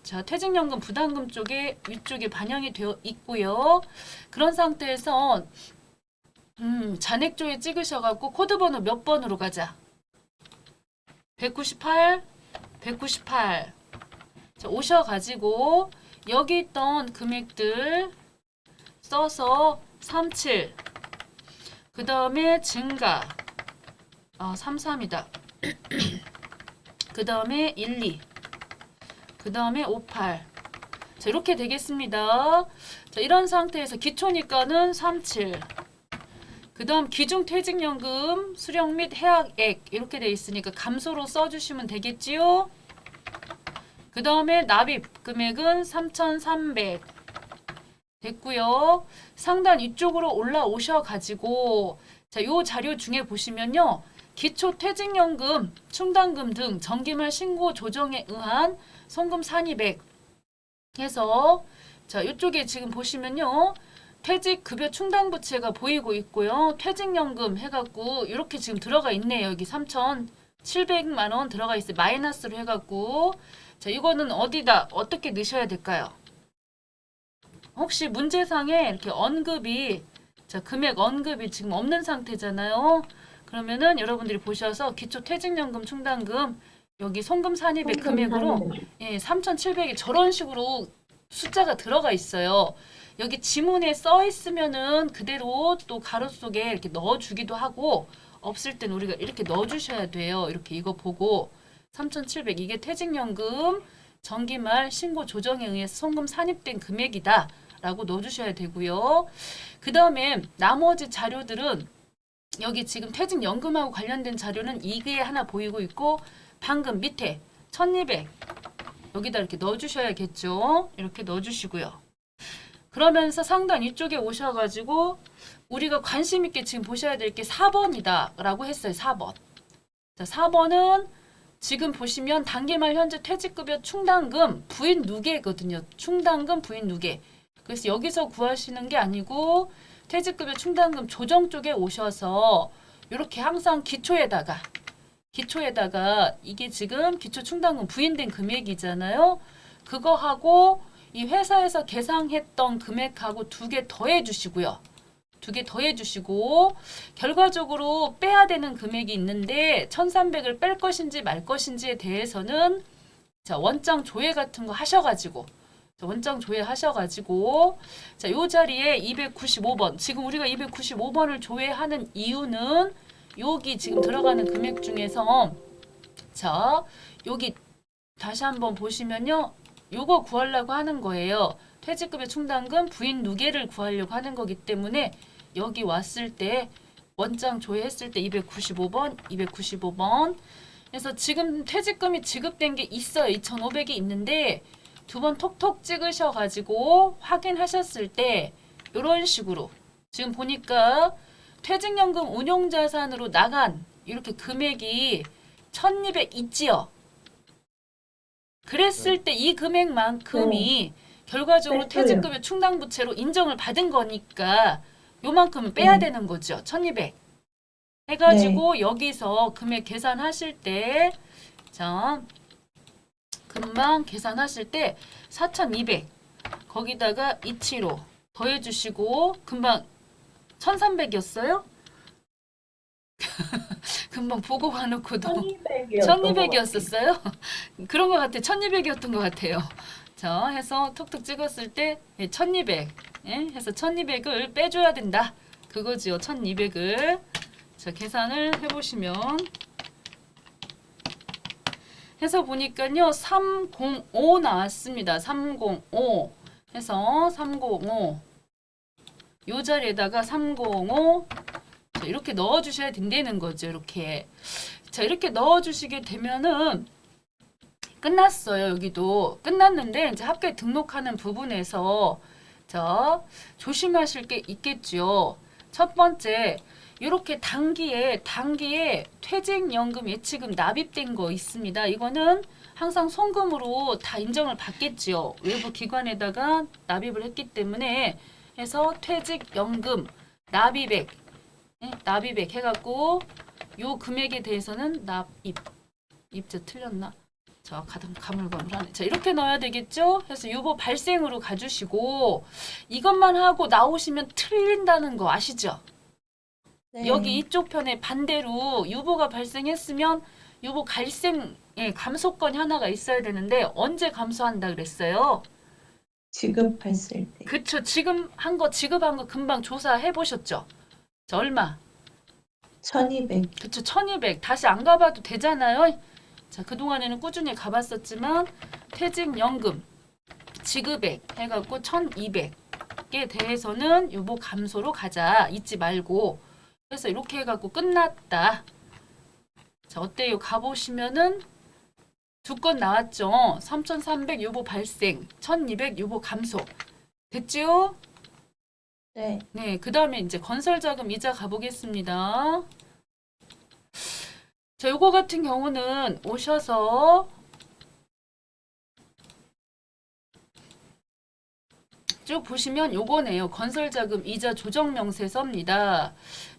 A: 자, 퇴직연금 부담금 쪽에 위쪽에 반영이 되어 있고요. 그런 상태에서 잔액조에 찍으셔갖고 코드번호 몇 번으로 가자. 198 자, 오셔가지고 여기 있던 금액들 써서 37 그 다음에 증가 33이다. 그 다음에 12 그 다음에 58 자, 이렇게 되겠습니다. 자, 이런 상태에서 기초니까는 37 그 다음 기중퇴직연금 수령 및 해약액 이렇게 돼 있으니까 감소로 써주시면 되겠지요. 그 다음에 납입 금액은 3,300 됐고요. 상단 이쪽으로 올라오셔가지고 자, 요 자료 중에 보시면요. 기초퇴직연금, 충당금 등 정기말 신고 조정에 의한 송금 산입액 해서 자, 이쪽에 지금 보시면요. 퇴직급여 충당부채가 보이고 있고요. 퇴직연금 해갖고 이렇게 지금 들어가 있네요. 여기 3,700만 원 들어가 있어요. 마이너스로 해갖고 자, 이거는 어디다 어떻게 넣으셔야 될까요? 혹시 문제상에 이렇게 언급이 자, 금액 언급이 지금 없는 상태잖아요. 그러면은 여러분들이 보셔서 기초퇴직연금 충당금 여기 송금 산입액 금액으로 3,700이 저런 식으로 숫자가 들어가 있어요. 여기 지문에 써 있으면은 그대로 또 가로 속에 이렇게 넣어주기도 하고 없을 때는 우리가 이렇게 넣어주셔야 돼요. 이렇게 이거 보고 3,700 이게 퇴직연금 정기말 신고 조정에 의해서 송금 산입된 금액이다 라고 넣어주셔야 되고요. 그 다음에 나머지 자료들은 여기 지금 퇴직연금하고 관련된 자료는 이게 하나 보이고 있고 방금 밑에 1200 여기다 이렇게 넣어주셔야겠죠. 이렇게 넣어주시고요. 그러면서 상단 이쪽에 오셔가지고 우리가 관심 있게 지금 보셔야 될 게 4번이다 라고 했어요. 4번. 자, 4번은 지금 보시면 단기말 현재 퇴직급여 충당금 부인 누계거든요. 충당금 부인 누계. 그래서 여기서 구하시는 게 아니고 퇴직급여 충당금 조정 쪽에 오셔서 이렇게 항상 기초에다가 이게 지금 기초 충당금 부인된 금액이잖아요. 그거하고 이 회사에서 계상했던 금액하고 두 개 더해 주시고요. 두 개 더해 주시고 결과적으로 빼야 되는 금액이 있는데 1300을 뺄 것인지 말 것인지에 대해서는 자, 원장 조회 같은 거 하셔가지고 원장 조회하셔가지고 자, 요 자리에 295번 지금 우리가 295번을 조회하는 이유는 여기 지금 들어가는 금액 중에서 자 여기 다시 한번 보시면요 요거 구하려고 하는 거예요. 퇴직급여 충당금 부인 누계를 구하려고 하는 거기 때문에 여기 왔을 때 원장 조회했을 때 295번 그래서 지금 퇴직금이 지급된 게 있어요. 2,500이 있는데 두 번 톡톡 찍으셔가지고 확인하셨을 때 이런 식으로 지금 보니까 퇴직연금 운용자산으로 나간 이렇게 금액이 1,200 있지요. 그랬을 때 이 금액만큼이 결과적으로
B: 뺐어요.
A: 퇴직급여 충당부채로 인정을 받은 거니까 요만큼은 빼야 되는 거죠. 1,200 해가지고 여기서 금액 계산하실 때 자 금방 계산하실 때 4,200 거기다가 275 더해주시고 금방 1,300이었어요? 금방 보고 가놓고도 1,200이었었어요? 그런 것 같아요. 1,200이었던 것 같아요. 자, 해서 톡톡 찍었을 때 1,200 해서 1,200을 빼줘야 된다. 그거지요. 1,200을 자 계산을 해보시면 해서 보니까요. 305 나왔습니다. 305 해서 305 요 자리에다가 305 자, 이렇게 넣어주셔야 된다는 거죠. 이렇게 자 이렇게 넣어주시게 되면은 끝났어요. 여기도 끝났는데 이제 학교에 등록하는 부분에서 자 조심하실 게 있겠죠. 첫 번째 이렇게 단기에 퇴직연금 예치금 납입된 거 있습니다. 이거는 항상 송금으로 다 인정을 받겠지요. 외부 기관에다가 납입을 했기 때문에 해서 퇴직연금 납입액 해갖고 요 금액에 대해서는 입자 틀렸나? 자, 가물가물하네. 자, 이렇게 넣어야 되겠죠? 그래서 유보 발생으로 가주시고 이것만 하고 나오시면 틀린다는 거 아시죠?
B: 네.
A: 여기 이쪽 편에 반대로 유보가 발생했으면 유보 감소권이 하나가 있어야 되는데 언제 감소한다 그랬어요?
B: 지급했을 때.
A: 그쵸. 지급한 거 금방 조사해 보셨죠? 자, 얼마?
B: 1,200.
A: 그쵸. 1,200. 다시 안 가봐도 되잖아요. 자, 그동안에는 꾸준히 가봤었지만 퇴직연금 지급액 해갖고 1,200에 대해서는 유보 감소로 가자. 잊지 말고. 그래서 이렇게 해갖고 끝났다. 자, 어때요? 가보시면은 두 건 나왔죠. 3,300 유보 발생, 1,200 유보 감소. 됐지요?
B: 네.
A: 네, 그 다음에 이제 건설자금 이자 가보겠습니다. 자, 요거 같은 경우는 오셔서 쭉 보시면 요거네요. 건설자금 이자 조정명세서입니다.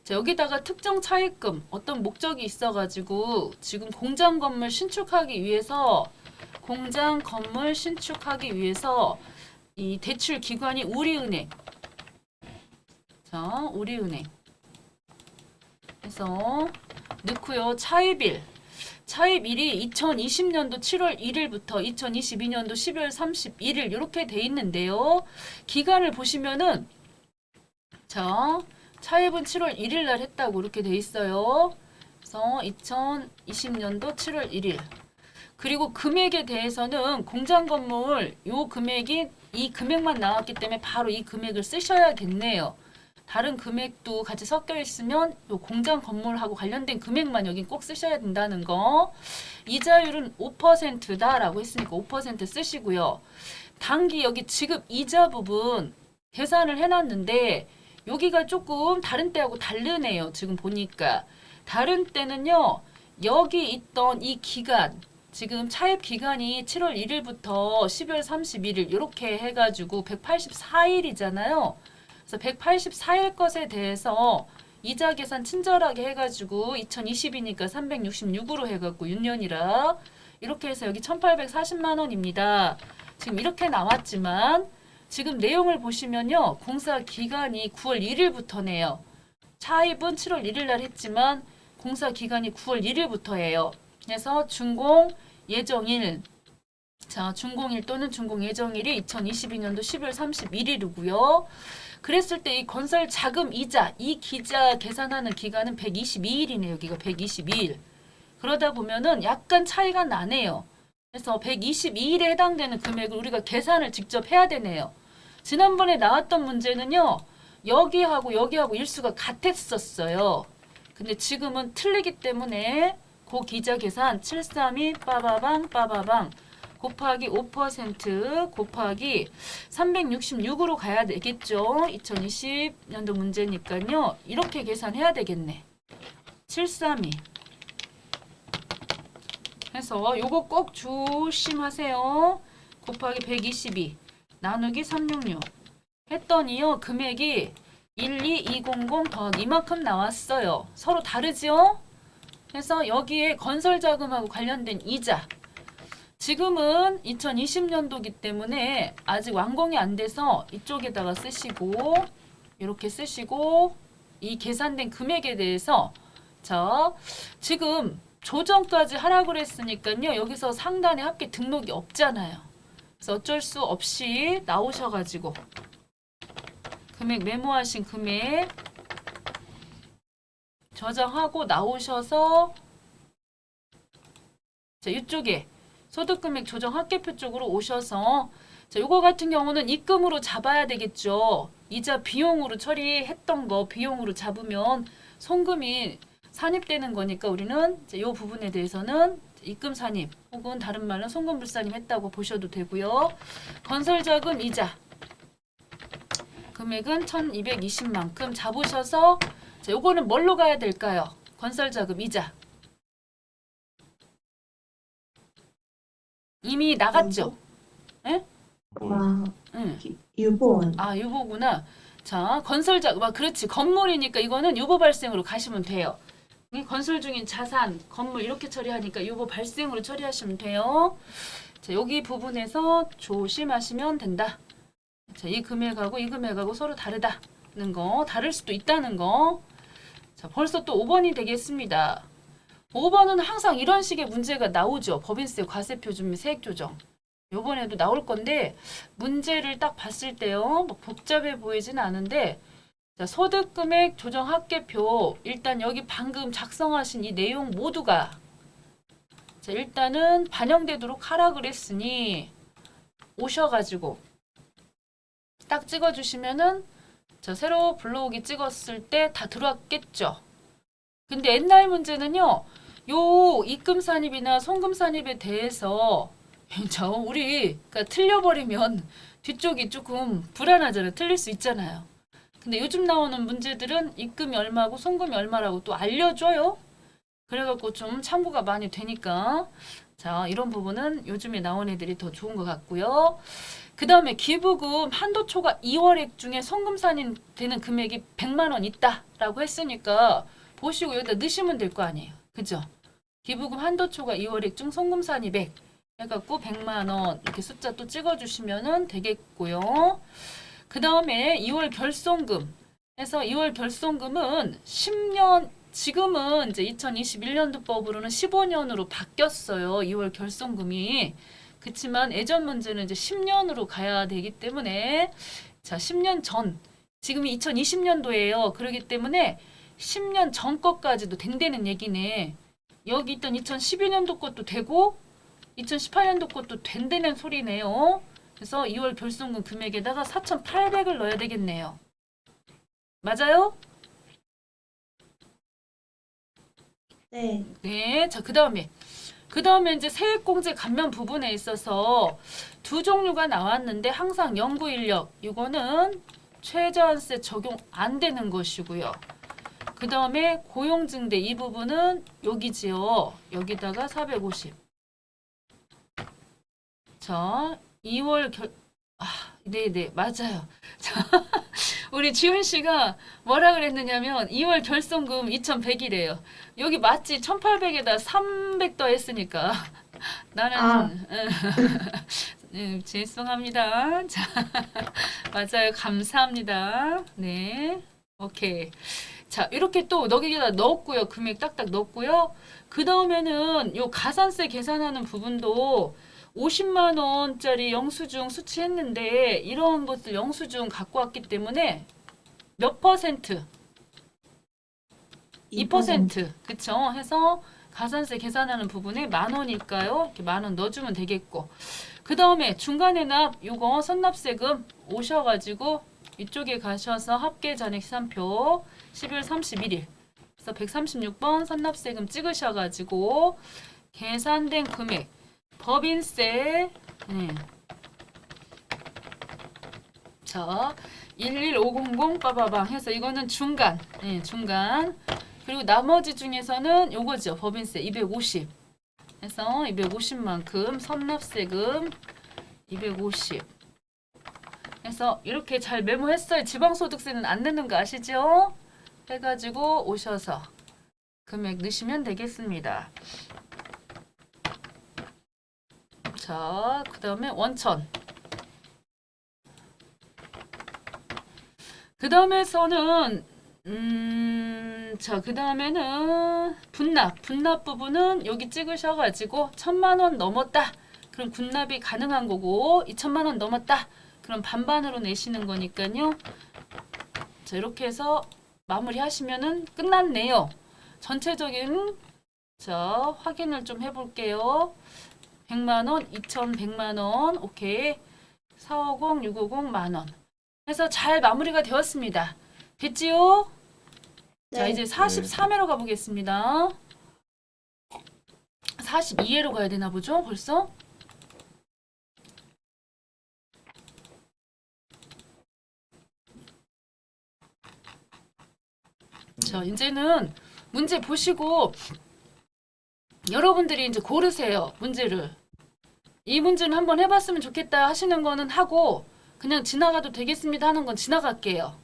A: 자, 여기다가 특정 차입금 어떤 목적이 있어가지고 지금 공장 건물 신축하기 위해서 이 대출 기관이 우리은행. 자, 우리은행. 해서 넣고요. 차입일이 2020년도 7월 1일부터 2022년도 12월 31일 이렇게 돼 있는데요. 기간을 보시면은 자, 차입은 7월 1일 날 했다고 이렇게 돼 있어요. 그래서 2020년도 7월 1일. 그리고 금액에 대해서는 공장 건물 요 금액이 이 금액만 나왔기 때문에 바로 이 금액을 쓰셔야겠네요. 다른 금액도 같이 섞여 있으면 요 공장 건물하고 관련된 금액만 여긴 꼭 쓰셔야 된다는 거. 이자율은 5%다라고 했으니까 5% 쓰시고요. 단기 여기 지급 이자 부분 계산을 해놨는데 여기가 조금 다른 때하고 다르네요. 지금 보니까 다른 때는요. 여기 있던 이 기간 지금 차입 기간이 7월 1일부터 12월 31일 이렇게 해가지고 184일이잖아요. 그래서 184일 것에 대해서 이자 계산 친절하게 해가지고 2020이니까 366으로 해갖고 6년이라 이렇게 해서 여기 1840만 원입니다. 지금 이렇게 나왔지만 지금 내용을 보시면요. 공사 기간이 9월 1일부터네요. 차입은 7월 1일 날 했지만 공사 기간이 9월 1일부터예요. 그래서 준공 예정일 자 준공일 또는 준공 예정일이 2022년도 12월 31일이고요. 그랬을 때 이 건설 자금 이자 이 기자 계산하는 기간은 122일이네요. 여기가 122일. 그러다 보면은 약간 차이가 나네요. 그래서 122일에 해당되는 금액을 우리가 계산을 직접 해야 되네요. 지난번에 나왔던 문제는요. 여기하고 일수가 같았었어요. 근데 지금은 틀리기 때문에 그 기자 계산 732 빠바방 빠바방 곱하기 5% 곱하기 366으로 가야 되겠죠. 2020년도 문제니까요. 이렇게 계산해야 되겠네. 732 해서 요거 꼭 조심하세요. 곱하기 122 나누기 366 했더니요. 금액이 12200 더하기 이만큼 나왔어요. 서로 다르죠? 그래서 여기에 건설자금하고 관련된 이자 지금은 2020년도기 때문에 아직 완공이 안 돼서 이쪽에다가 쓰시고 이렇게 쓰시고 이 계산된 금액에 대해서 자 지금 조정까지 하라고 그랬으니까요. 여기서 상단에 합계 등록이 없잖아요. 그래서 어쩔 수 없이 나오셔가지고 금액 메모하신 금액 저장하고 나오셔서 자 이쪽에 소득금액 조정 합계표 쪽으로 오셔서 자 요거 같은 경우는 입금으로 잡아야 되겠죠. 이자 비용으로 처리했던 거 비용으로 잡으면 송금이 산입되는 거니까 우리는 이제 요 부분에 대해서는 입금 산입 혹은 다른 말로 송금 불산입 했다고 보셔도 되고요. 건설자금 이자 금액은 1220만큼 잡으셔서 자, 요거는 뭘로 가야 될까요? 건설자금 이자 이미 나갔죠? 예?
B: 와,
A: 응.
B: 유보원.
A: 아 유보구나. 자 건설자금 아 그렇지 건물이니까 이거는 유보 발생으로 가시면 돼요. 이 건설 중인 자산 건물 이렇게 처리하니까 유보 발생으로 처리하시면 돼요. 자 여기 부분에서 조심하시면 된다. 자, 이 금액하고 서로 다르다는 거, 다를 수도 있다는 거. 자, 벌써 또 5번이 되겠습니다. 5번은 항상 이런 식의 문제가 나오죠. 법인세, 과세표준 및 세액조정. 요번에도 나올 건데 문제를 딱 봤을 때요. 뭐 복잡해 보이진 않은데 자, 소득금액 조정 합계표 일단 여기 방금 작성하신 이 내용 모두가 자, 일단은 반영되도록 하라 그랬으니 오셔가지고 딱 찍어주시면은 저 새로 불러오기 찍었을 때 다 들어왔겠죠. 근데 옛날 문제는요. 요 입금 산입이나 송금 산입에 대해서 우리 그러니까 틀려버리면 뒤쪽이 조금 불안하잖아요. 틀릴 수 있잖아요. 근데 요즘 나오는 문제들은 입금이 얼마고 송금이 얼마라고 또 알려줘요. 그래갖고 좀 참고가 많이 되니까 자 이런 부분은 요즘에 나온 애들이 더 좋은 것 같고요. 그 다음에 기부금 한도초과 2월액 중에 송금 산입되는 금액이 100만 원 있다라고 했으니까 보시고 여기다 넣으시면 될 거 아니에요. 그죠? 기부금 한도초과 2월액 중 송금 산입액 해갖고 100만 원 이렇게 숫자 또 찍어주시면 되겠고요. 그 다음에 2월 결손금 해서 2월 결손금은 10년 지금은 이제 2021년도법으로는 15년으로 바뀌었어요. 2월 결손금이. 그렇지만 예전 문제는 이제 10년으로 가야 되기 때문에 자 10년 전 지금이 2020년도예요. 그렇기 때문에 10년 전 것까지도 된다는 얘기네. 여기 있던 2012년도 것도 되고 2018년도 것도 된다는 소리네요. 그래서 2월 결손금 금액에다가 4,800을 넣어야 되겠네요. 맞아요?
B: 네.
A: 네. 자, 그다음에 이제 세액공제 감면 부분에 있어서 두 종류가 나왔는데 항상 연구 인력 이거는 최저한세 적용 안 되는 것이고요. 그다음에 고용증대 이 부분은 여기지요. 여기다가 450. 자, 2월 네네 맞아요. 자, 우리 지훈 씨가 뭐라 그랬느냐면 2월 결손금 2,100이래요. 여기 맞지? 1,800에다 300 더했으니까 나는
B: 아.
A: 죄송합니다. 자, 맞아요. 감사합니다. 네, 오케이. 자, 이렇게 또 여기다 넣었고요. 금액 딱딱 넣었고요. 그 다음에는 요 가산세 계산하는 부분도 50만 원짜리 영수증 수취했는데 이런 것들 영수증 갖고 왔기 때문에 몇 퍼센트? 2%. 그쵸? 해서 가산세 계산하는 부분에 10,000원일까요? 이렇게 10,000원 넣어주면 되겠고. 그 다음에 중간에 납 요거 선납세금 오셔가지고 이쪽에 가셔서 합계 잔액 시산표 12월 31일 그래서 136번 선납세금 찍으셔가지고 계산된 금액 법인세 자 11500 빠바방 해서 이거는 중간 중간 그리고 나머지 중에서는 요거죠 법인세 250 해서 250만큼 선납세금 250 해서 이렇게 잘 메모했어요. 지방소득세는 안 내는 거 아시죠? 해가지고 오셔서 금액 넣으시면 되겠습니다. 자, 그 다음에 원천. 그 다음에서는 자, 그 다음에는 분납 부분은 여기 찍으셔가지고 1,000만 원 넘었다. 그럼 분납이 가능한 거고 2,000만 원 넘었다. 그럼 반반으로 내시는 거니까요. 자, 이렇게 해서 마무리 하시면은 끝났네요. 전체적인 자, 확인을 좀 해볼게요. 100만 원, 2,100만 원, 오케이. 450, 650 만 원. 해서 잘 마무리가 되었습니다. 됐지요?
B: 네.
A: 자, 이제 43회로 가보겠습니다. 42회로 가야 되나 보죠? 벌써? 자, 이제는 문제 보시고 여러분들이 이제 고르세요. 문제를. 이 문제는 한번 해봤으면 좋겠다 하시는 거는 하고 그냥 지나가도 되겠습니다 하는 건 지나갈게요.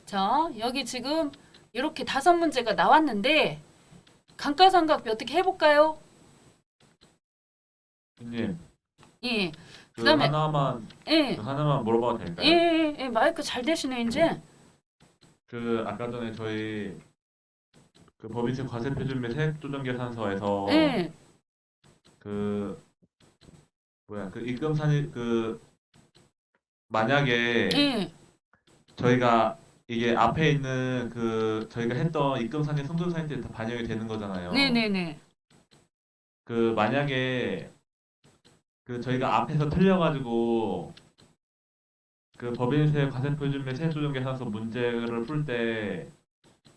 A: 자, 여기 지금 이렇게 5문제가 나왔는데 감가상각비 어떻게 해볼까요?
C: 님,
A: 예,
C: 그
A: 그다음에-
C: 하나만
A: 예,
C: 그 하나만 물어봐도
A: 예,
C: 될까요?
A: 예, 마이크 잘 되시네 이제.
C: 그 아까 전에 저희 그 법인세 과세표준 및 세액조정계산서에서
A: 예,
C: 그 뭐야 그 입금산입 그 만약에
A: 예,
C: 저희가 이게 앞에 있는 그 저희가 했던 입금산입 송금산입 때 다 반영이 되는 거잖아요.
A: 네네네.
C: 그 만약에 그 저희가 앞에서 틀려가지고 그 법인세 과세표준 및 세액조정계산서 문제를 풀 때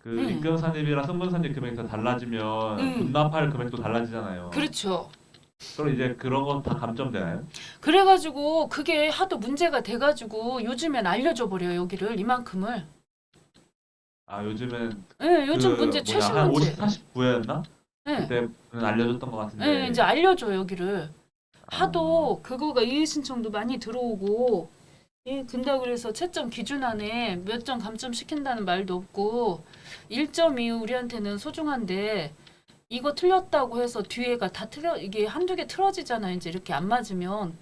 C: 그 입금산입이랑 송금산입 금액이 다 달라지면 분납할 금액도 달라지잖아요.
A: 그렇죠.
C: 그럼 이제 그런 건 다 감점되나요?
A: 그래가지고 그게 하도 문제가 돼가지고 요즘엔 알려줘 버려요 여기를 이만큼을.
C: 아 요즘은
A: 예, 요즘
C: 그
A: 문제
C: 뭐냐,
A: 최신
C: 한
A: 문제.
C: 50, 49였나?
A: 예,
C: 그때는 알려줬던 것 같은데.
A: 예, 이제 알려줘 여기를.
C: 아,
A: 하도 그거가 이의 신청도 많이 들어오고. 예, 근데 그래서 채점 기준 안에 몇 점 감점 시킨다는 말도 없고 1점이 우리한테는 소중한데 이거 틀렸다고 해서 뒤에가 다 이게 한두 개 틀어지잖아요. 이제 이렇게 안 맞으면.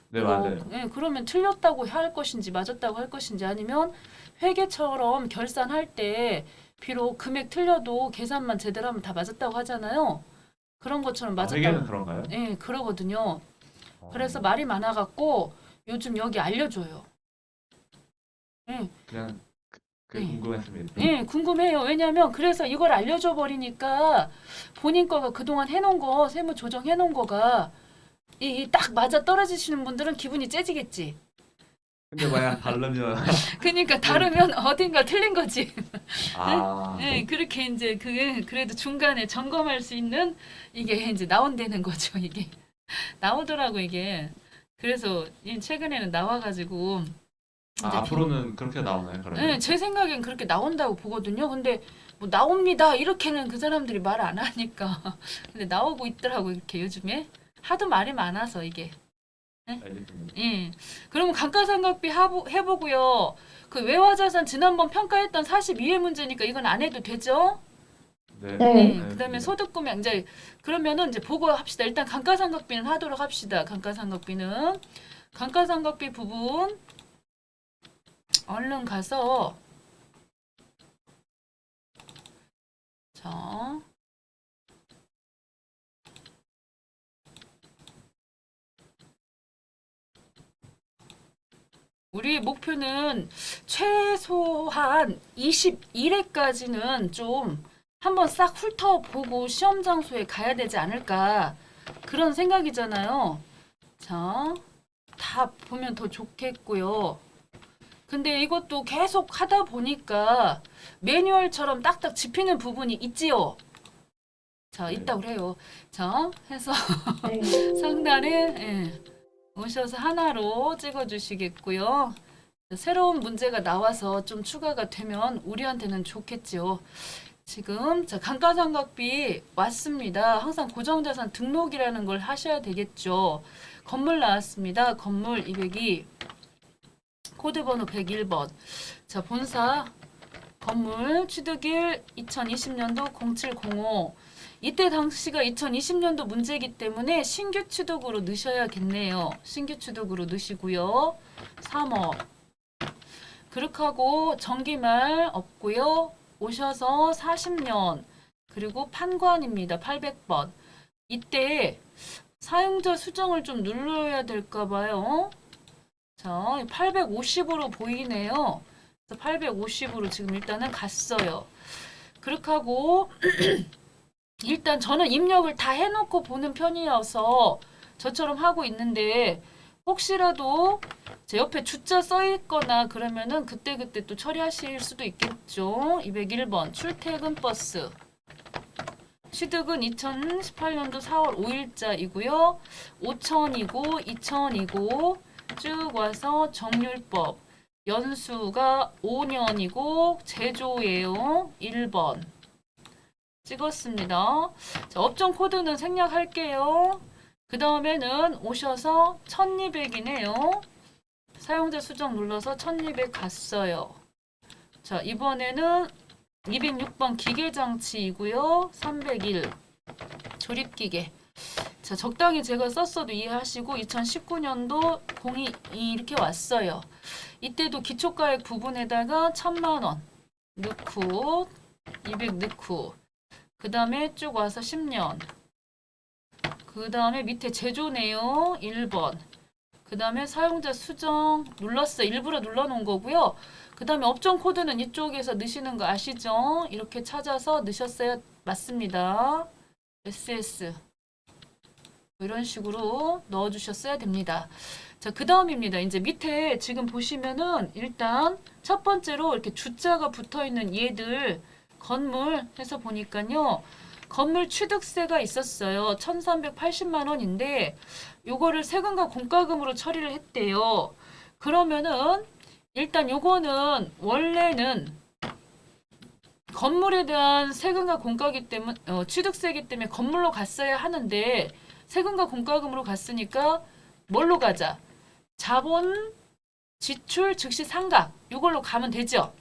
C: 네 맞아요.
A: 예, 그러면 틀렸다고 할 것인지 맞았다고 할 것인지 아니면 회계처럼 결산할 때 비록 금액 틀려도 계산만 제대로 하면 다 맞았다고 하잖아요. 그런 것처럼
C: 아,
A: 맞았다고.
C: 회계는 그런가요?
A: 예, 그러거든요.
C: 어,
A: 그래서 말이 많아갖고 요즘 여기 알려줘요. 예,
C: 그냥 그게
A: 네.
C: 궁금했습니다.
A: 예, 궁금해요. 왜냐면 그래서 이걸 알려줘 버리니까 본인 거가 그동안 해놓은 거 세무 조정해놓은 거가 이 딱 맞아 떨어지시는 분들은 기분이 째지겠지.
C: 근데 만약 다르면
A: 그러니까 다르면 어딘가 틀린 거지.
C: 아,
A: 네, 그렇게 이제 그래도 중간에 점검할 수 있는 이게 이제 나온다는 거죠. 이게 나오더라고 이게. 그래서 최근에는 나와가지고 이제
C: 앞으로는 그렇게 나오나요? 그러면?
A: 네, 제 생각엔 그렇게 나온다고 보거든요. 근데 뭐 나옵니다 이렇게는 그 사람들이 말 안 하니까 근데 나오고 있더라고 이렇게 요즘에 하도 말이 많아서 이게.
C: 알겠습니다.
A: 예. 그러면 감가상각비 해보고요. 그 외화자산 지난번 평가했던 42회 문제니까 이건 안 해도 되죠?
C: 네.
B: 네.
A: 그다음에 소득금액 이제 그러면은 이제 보고 합시다. 일단 감가상각비는 하도록 합시다. 감가상각비 부분 얼른 가서 자 우리 목표는 최소한 21회까지는 좀 한번 싹 훑어보고 시험 장소에 가야 되지 않을까 그런 생각이잖아요. 자, 다 보면 더 좋겠고요. 근데 이것도 계속 하다 보니까 매뉴얼처럼 딱딱 짚히는 부분이 있지요. 자, 있다고 그래요. 자, 해서
B: 네.
A: 상단에 오셔서 하나로 찍어주시겠고요. 새로운 문제가 나와서 좀 추가가 되면 우리한테는 좋겠죠. 지금 자 감가상각비 왔습니다. 항상 고정자산 등록이라는 걸 하셔야 되겠죠. 건물 나왔습니다. 건물 202 코드번호 101번. 자 본사 건물 취득일 2020년도 0705 이때 당시가 2020년도 문제이기 때문에 신규 취득으로 넣으셔야겠네요. 신규 취득으로 넣으시고요. 3억. 그렇게 하고 정기말 없고요. 오셔서 40년 그리고 판관입니다. 800번. 이때 사용자 수정을 좀 눌러야 될까 봐요. 자, 850으로 보이네요. 그래서 850으로 지금 일단은 갔어요. 그렇게 하고 일단 저는 입력을 다 해놓고 보는 편이어서 저처럼 하고 있는데 혹시라도 제 옆에 주자 써 있거나 그러면은 그때그때 또 처리하실 수도 있겠죠. 201번 출퇴근 버스 취득은 2018년도 4월 5일자이고요. 5천이고 2천이고 쭉 와서 정률법 연수가 5년이고 제조예요. 1번 찍었습니다. 자, 업종 코드는 생략할게요. 그 다음에는 오셔서 1200이네요. 사용자 수정 눌러서 1200 갔어요. 자, 이번에는 206번 기계장치이고요. 301 조립기계. 자, 적당히 제가 썼어도 이해하시고 2019년도 02 이렇게 왔어요. 이때도 기초가액 부분에다가 1000만 원 넣고 200 넣고 그 다음에 쭉 와서 10년 그 다음에 밑에 제조네요. 1번 그 다음에 사용자 수정 눌렀어요. 일부러 눌러놓은 거고요. 그 다음에 업종 코드는 이쪽에서 넣으시는 거 아시죠? 이렇게 찾아서 넣으셨어야 맞습니다. SS 이런 식으로 넣어주셨어야 됩니다. 자, 그 다음입니다. 이제 밑에 지금 보시면은 일단 첫 번째로 이렇게 주자가 붙어있는 얘들 건물 해서 보니까요. 건물 취득세가 있었어요. 1380만 원인데 요거를 세금과 공과금으로 처리를 했대요. 그러면은 일단 요거는 원래는 건물에 대한 세금과 공과기 때문에 취득세이기 때문에 건물로 갔어야 하는데 세금과 공과금으로 갔으니까 뭘로 가자? 자본 지출 즉시 상각 요걸로 가면 되죠.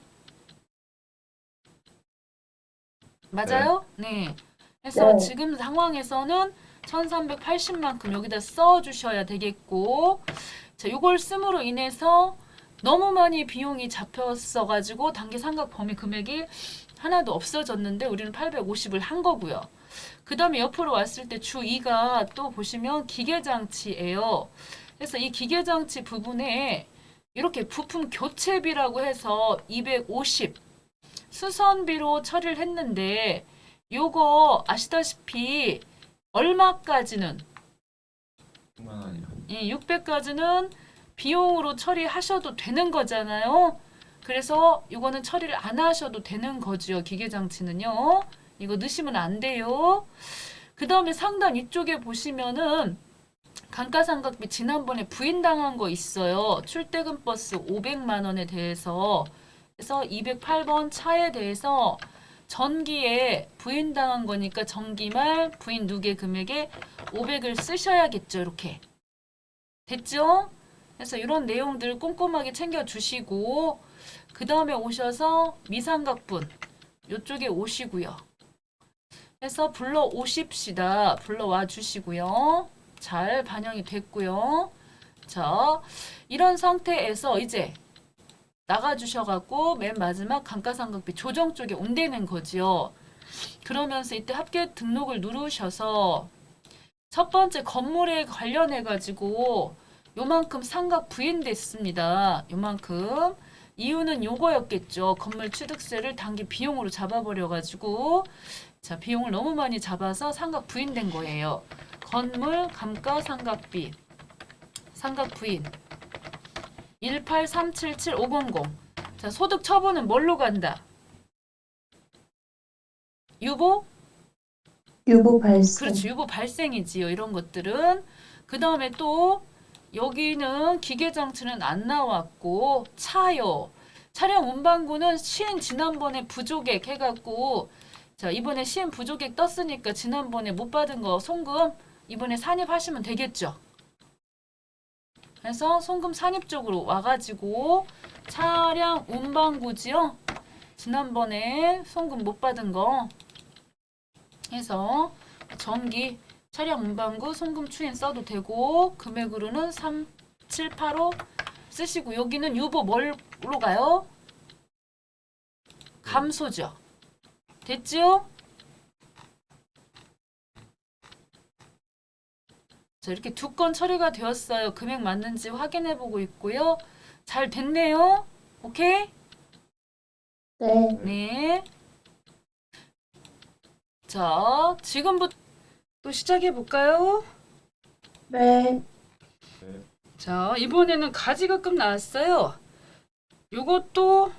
A: 맞아요? 네. 그래서
B: 네.
A: 지금 상황에서는 1380만큼 여기다 써주셔야 되겠고 자, 요걸 씀으로 인해서 너무 많이 비용이 잡혔어가지고 단기 상각 범위 금액이 하나도 없어졌는데 우리는 850을 한 거고요. 그 다음에 옆으로 왔을 때 주 2가 또 보시면 기계장치예요. 그래서 이 기계장치 부분에 이렇게 부품 교체비라고 해서 250 수선비로 처리를 했는데 요거 아시다시피 얼마까지는
C: 6만 원이요.
A: 600까지는 비용으로 처리하셔도 되는 거잖아요. 그래서 이거는 처리를 안 하셔도 되는 거죠. 기계장치는요. 이거 넣으시면 안 돼요. 그 다음에 상단 위쪽에 보시면은 감가상각비 지난번에 부인당한 거 있어요. 출퇴근 버스 500만 원에 대해서. 그래서 208번 차에 대해서 전기에 부인당한 거니까 전기말 부인 누계 금액에 500을 쓰셔야겠죠. 이렇게. 됐죠? 그래서 이런 내용들 꼼꼼하게 챙겨주시고 그 다음에 오셔서 미상각분 이쪽에 오시고요. 해서 불러오십시다. 불러와 주시고요. 잘 반영이 됐고요. 자, 이런 상태에서 이제 나가주셔갖고 맨 마지막 감가상각비 조정 쪽에 온다는 거지요. 그러면서 이때 합계 등록을 누르셔서 첫 번째 건물에 관련해가지고 요만큼 상각 부인됐습니다. 요만큼. 이유는 요거였겠죠. 건물 취득세를 단기 비용으로 잡아버려가지고 자, 비용을 너무 많이 잡아서 상각 부인된 거예요. 건물 감가상각비 상각 부인 18377-500. 자, 소득 처분은 뭘로 간다? 유보?
B: 유보 발생.
A: 그렇죠. 유보 발생이지요. 이런 것들은. 그 다음에 또 여기는 기계장치는 안 나왔고 차요. 차량 운반구는 시행 지난번에 부조객 해갖고 자, 이번에 시행 부조객 떴으니까 지난번에 못 받은 거 송금 이번에 산입하시면 되겠죠. 그래서 송금 산입 쪽으로 와가지고 차량 운반구지요. 지난번에 송금 못 받은 거 해서 전기 차량 운반구 송금 추인 써도 되고 금액으로는 3785 쓰시고 여기는 유보 뭘로 가요? 감소죠. 됐죠? 자, 이렇게 두 건 처리가 되었어요. 금액 맞는지 확인해 보고 있고요. 잘 됐네요. 오케이?
B: 네.
A: 네. 자, 지금부터 또 시작해 볼까요?
B: 네.
A: 자, 이번에는 가지급금 나왔어요. 요것도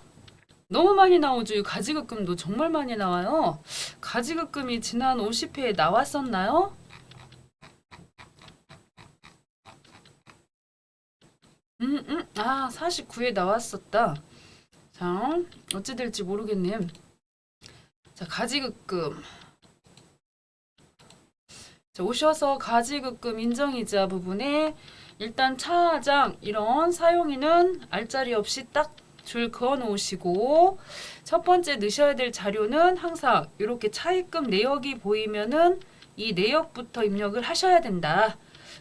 A: 너무 많이 나오죠. 이 가지급금도 정말 많이 나와요. 가지급금이 지난 50회에 나왔었나요? 아, 49회 나왔었다. 자, 어찌 될지 모르겠네. 자, 가지급금. 자, 오셔서 가지급금 인정이자 부분에 일단 차장 이런 사용인은 알짜리 없이 딱 줄 그어 놓으시고 첫 번째 넣으셔야 될 자료는 항상 이렇게 차입금 내역이 보이면은 이 내역부터 입력을 하셔야 된다.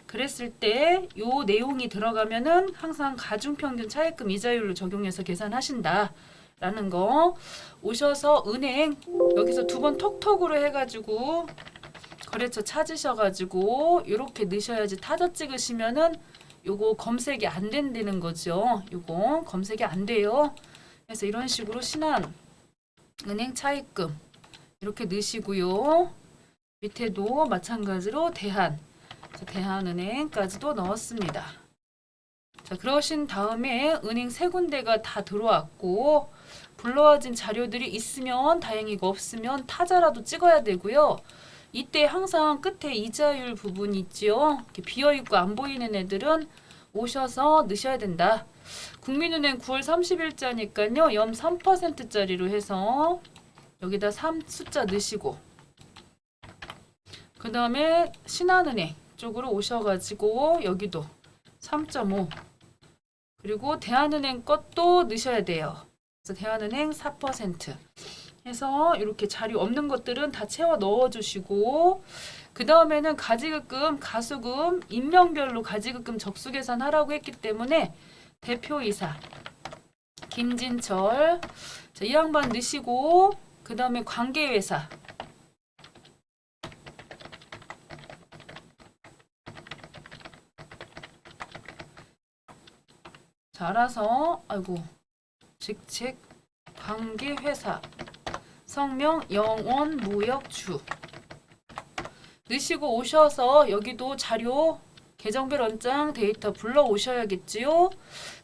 A: 그랬을 때 요 내용이 들어가면은 항상 가중평균 차입금 이자율로 적용해서 계산하신다. 라는 거 오셔서 은행 여기서 두 번 톡톡으로 해가지고 거래처 찾으셔가지고 이렇게 넣으셔야지 타자 찍으시면은 요거 검색이 안 된다는 거죠. 요거 검색이 안 돼요. 그래서 이런 식으로 신한 은행 차입금 이렇게 넣으시고요. 밑에도 마찬가지로 대한은행까지도 넣었습니다. 자, 그러신 다음에 은행 세 군데가 다 들어왔고 불러와진 자료들이 있으면 다행이고 없으면 타자라도 찍어야 되고요. 이때 항상 끝에 이자율 부분 있지요. 이렇게 비어있고 안 보이는 애들은 오셔서 넣으셔야 된다. 국민은행 9월 30일자니까요. 염 3%짜리로 해서 여기다 3 숫자 넣으시고 그 다음에 신한은행 쪽으로 오셔가지고 여기도 3.5 그리고 대한은행 것도 넣으셔야 돼요. 그래서 대한은행 4% 해서 이렇게 자료 없는 것들은 다 채워 넣어주시고 그 다음에는 가지급금, 가수금, 인명별로 가지급금 적수 계산하라고 했기 때문에 대표이사 김진철 자, 이 양반 넣으시고 그 다음에 관계회사 자, 알아서 아이고 직책 관계회사 성명 영원 무역주 넣으시고 오셔서 여기도 자료 계정별 원장 데이터 불러오셔야겠지요.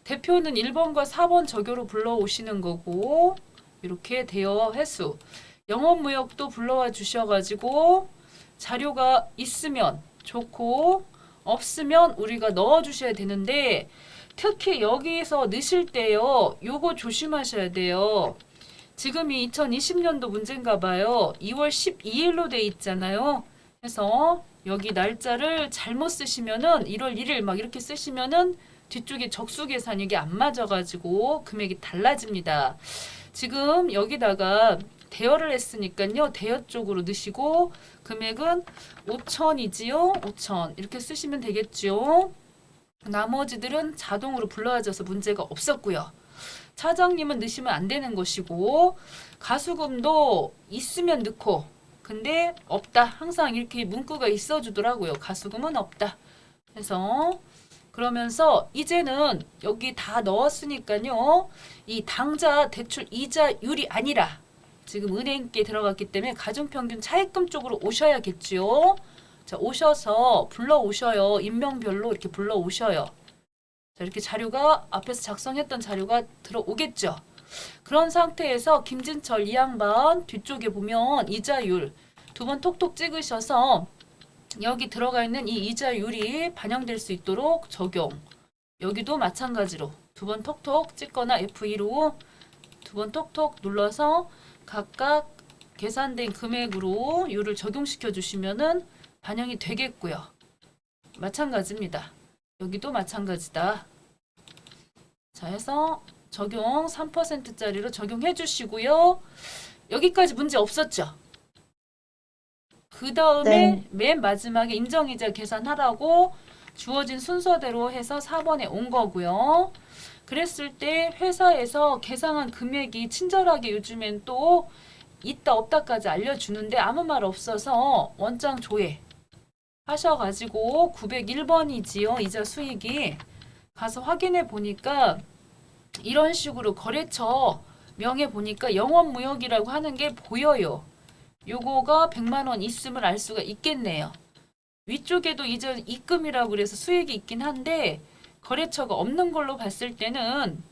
A: 대표는 1번과 4번 저교로 불러오시는 거고 이렇게 대여 횟수 영업무역도 불러와 주셔가지고 자료가 있으면 좋고 없으면 우리가 넣어주셔야 되는데 특히 여기서 넣으실 때요. 요거 조심하셔야 돼요. 지금이 2020년도 문제인가 봐요. 2월 12일로 돼 있잖아요. 그래서 여기 날짜를 잘못 쓰시면은 1월 1일 막 이렇게 쓰시면은 뒤쪽에 적수 계산 이게 안 맞아가지고 금액이 달라집니다. 지금 여기다가 대여를 했으니까요. 대여 쪽으로 넣으시고 금액은 5천이지요. 5천 이렇게 쓰시면 되겠죠. 나머지들은 자동으로 불러와져서 문제가 없었고요. 차장님은 넣으시면 안 되는 것이고 가수금도 있으면 넣고 근데 없다. 항상 이렇게 문구가 있어 주더라고요. 가수금은 없다. 그래서 그러면서 이제는 여기 다 넣었으니까요. 이 당좌 대출 이자율이 아니라 지금 은행께 들어갔기 때문에 가중평균 차입금 쪽으로 오셔야겠지요. 자, 오셔서 불러오셔요. 인명별로 이렇게 불러오셔요. 자, 이렇게 자료가 앞에서 작성했던 자료가 들어오겠죠. 그런 상태에서 김진철 이 양반 뒤쪽에 보면 이자율 두 번 톡톡 찍으셔서 여기 들어가 있는 이 이자율이 반영될 수 있도록 적용. 여기도 마찬가지로 두 번 톡톡 찍거나 F2로 두 번 톡톡 눌러서 각각 계산된 금액으로 율을 적용시켜 주시면은 반영이 되겠고요. 마찬가지입니다. 여기도 마찬가지다. 자, 해서 적용 3%짜리로 적용해 주시고요. 여기까지 문제 없었죠? 그 다음에
B: 네.
A: 맨 마지막에 인정이자 계산하라고 주어진 순서대로 해서 4번에 온 거고요. 그랬을 때 회사에서 계상한 금액이 친절하게 요즘엔 또 있다 없다까지 알려주는데 아무 말 없어서 원장 조회 하셔가지고 901번이지요. 이자 수익이 가서 확인해 보니까 이런 식으로 거래처 명에 보니까 영업무역이라고 하는 게 보여요. 요거가 100만 원 있음을 알 수가 있겠네요. 위쪽에도 이제 입금이라고 그래서 수익이 있긴 한데 거래처가 없는 걸로 봤을 때는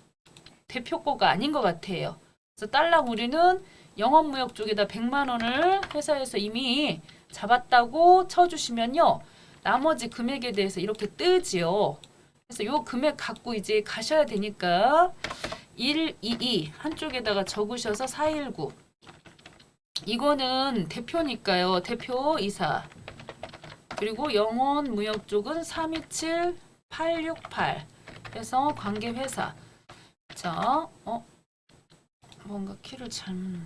A: 대표 거가 아닌 것 같아요. 그래서 딸랑 우리는 영업무역 쪽에다 100만 원을 회사에서 이미 잡았다고 쳐주시면요. 나머지 금액에 대해서 이렇게 뜨지요. 그래서 요 금액 갖고 이제 가셔야 되니까 122 한쪽에다가 적으셔서 419 이거는 대표니까요. 대표 이사 그리고 영업무역 쪽은 327 868 해서 관계회사 자, 뭔가 키를 잘못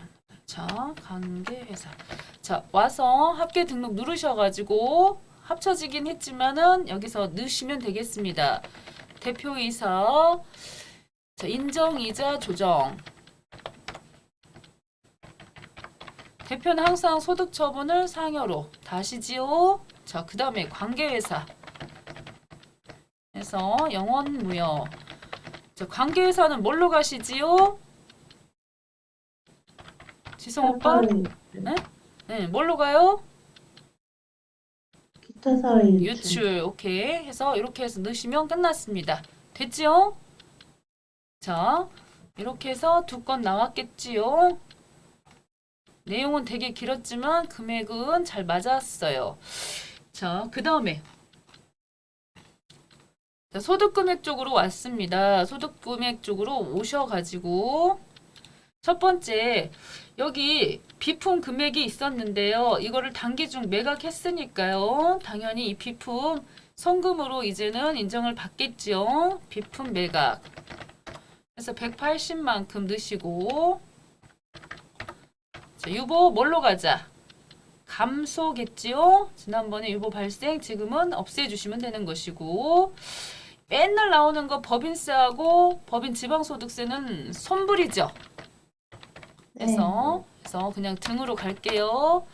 A: 자, 관계회사 자, 와서 합계 등록 누르셔가지고 합쳐지긴 했지만은 여기서 넣으시면 되겠습니다. 대표이사 자, 인정이자 조정 대표는 항상 소득 처분을 상여로 다시지요. 자, 그 다음에 관계회사 해서 영업무역 자, 관계회사는 뭘로 가시지요? 지성 오빠? 네, 뭘로 가요?
B: 기타 사회 유출.
A: 유출. 오케이. 해서 이렇게 해서 넣으시면 끝났습니다. 됐지요? 자, 이렇게 해서 두 건 나왔겠지요? 내용은 되게 길었지만 금액은 잘 맞았어요. 자, 그 다음에 소득금액 쪽으로 왔습니다. 소득금액 쪽으로 오셔가지고 첫 번째 여기 비품 금액이 있었는데요. 이거를 단기 중 매각했으니까요. 당연히 이 비품 성금으로 이제는 인정을 받겠지요. 비품 매각. 그래서 180만큼 넣으시고 자, 유보 뭘로 가자? 감소겠지요? 지난번에 유보 발생 지금은 없애주시면 되는 것이고 맨날 나오는 거 법인세하고 법인 지방소득세는 손불이죠. 그래서 그냥 등으로 갈게요.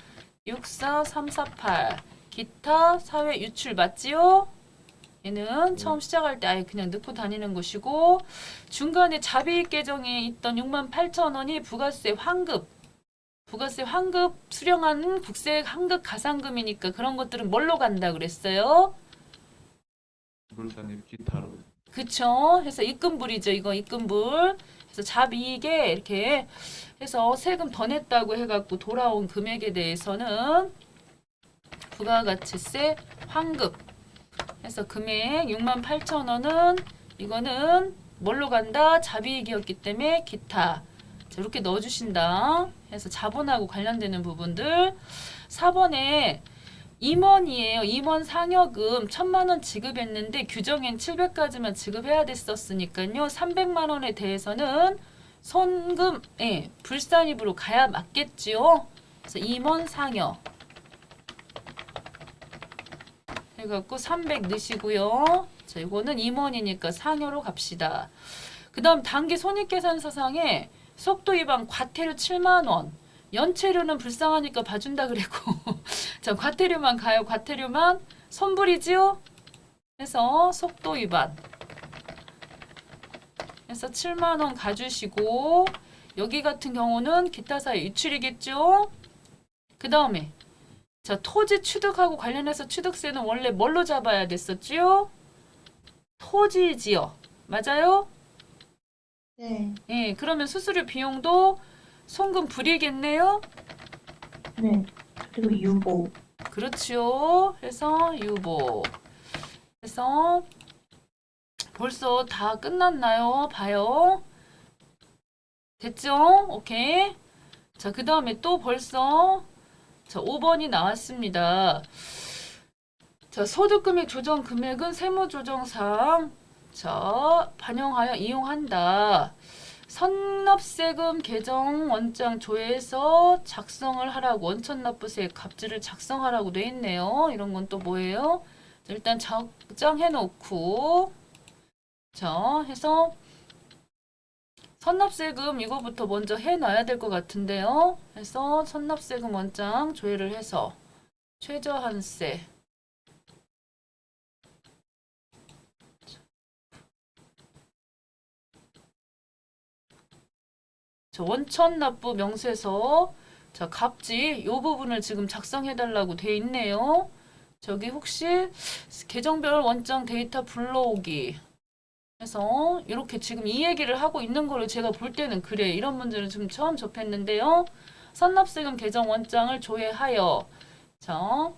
A: 64348 기타 사회 유출 맞지요? 얘는 처음 시작할 때 아예 그냥 넣고 다니는 것이고 중간에 자비익 계정에 있던 68,000원이 부가세 환급 수령한 국세 환급 가산금이니까 그런 것들은 뭘로 간다 그랬어요?
C: 불상입 기타로.
A: 그쵸? 해서 입금불이죠. 이거 입금불. 그래서 잡이익에 이렇게 해서 세금 더 냈다고 해갖고 돌아온 금액에 대해서는 부가가치세 환급 해서 금액 68,000원은 이거는 뭘로 간다? 잡이익이었기 때문에 기타. 자, 이렇게 넣어주신다. 해서 자본하고 관련되는 부분들. 4번에 임원이에요. 임원 상여금 1,000만 원 지급했는데 규정엔 700까지만 지급해야 됐었으니까요. 300만 원에 대해서는 손금, 예, 불산입으로 가야 맞겠지요. 그래서 임원 상여 해갖고 300 넣으시고요. 자, 이거는 임원이니까 상여로 갑시다. 그 다음 단기 손익계산서상에 속도 위반 과태료 7만 원. 연체료는 불쌍하니까 봐준다 그랬고 자, 과태료만 가요. 과태료만 선불이지요. 해서 속도 위반 해서 7만 원 가주시고 여기 같은 경우는 기타 사유 유출이겠죠. 그 다음에 자, 토지 취득하고 관련해서 취득세는 원래 뭘로 잡아야 됐었지요? 토지지요. 맞아요?
B: 네.
A: 예, 그러면 수수료 비용도 송금 불이겠네요.
B: 네. 그리고 유보.
A: 그렇지요. 해서 유보. 해서 벌써 다 끝났나요? 봐요. 됐죠? 오케이. 자, 그 다음에 또 벌써 자, 5번이 나왔습니다. 자, 소득금액 조정 금액은 세무조정상 자, 반영하여 이용한다. 선납세금 개정 원장 조회해서 작성을 하라고 원천납부세 갑질을 작성하라고 돼 있네요. 이런 건 또 뭐예요? 자, 일단 작성해 놓고 자, 해서 선납세금 이거부터 먼저 해 놔야 될 것 같은데요. 해서 선납세금 원장 조회를 해서 최저한세 자, 원천납부 명세서 자, 갑질 이 부분을 지금 작성해 달라고 돼 있네요. 저기 혹시 계정별 원장 데이터 불러오기 해서 이렇게 지금 이 얘기를 하고 있는 거를 제가 볼 때는 그래. 이런 문제를 지금 처음 접했는데요. 선납세금 계정 원장을 조회하여 자,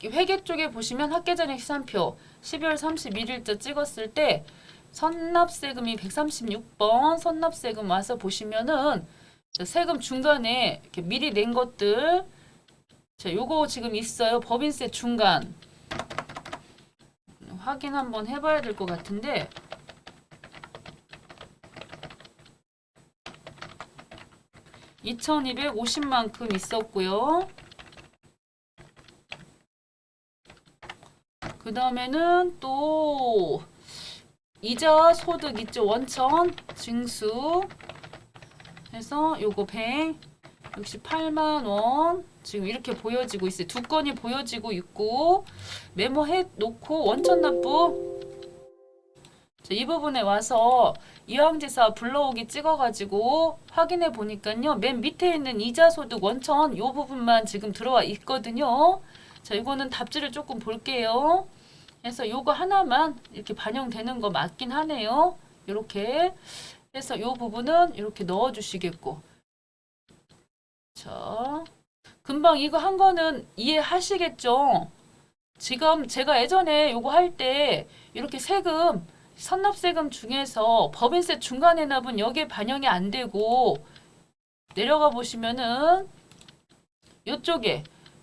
A: 회계 쪽에 보시면 합계전액 시산표 12월 31일자 찍었을 때 선납세금이 136번 선납세금 와서 보시면은 자, 세금 중간에 이렇게 미리 낸 것들 자, 요거 지금 있어요. 법인세 중간 확인 한번 해봐야 될 것 같은데 (2250만큼) 있었고요. 그 다음에는 또 이자 소득 있죠. 원천 징수 해서 요거 168만 원 지금 이렇게 보여지고 있어요. 두 건이 보여지고 있고 메모해 놓고 원천 납부 자, 이 부분에 와서 이왕지사 불러오기 찍어가지고 확인해 보니까요. 맨 밑에 있는 이자 소득 원천 요 부분만 지금 들어와 있거든요. 자, 이거는 답지를 조금 볼게요. 그래서 요거 하나만 이렇게 반영되는 거 맞긴 하네요. 이렇게 해서 요 부분은 이렇게 넣어 주시겠고. 자, 금방 이거 한 거는 이해하시겠죠? 지금 제가 예전에 요거 할 때 이렇게 세금 선납세금 중에서 법인세 중간에 납은 여기에 반영이 안 되고 내려가 보시면은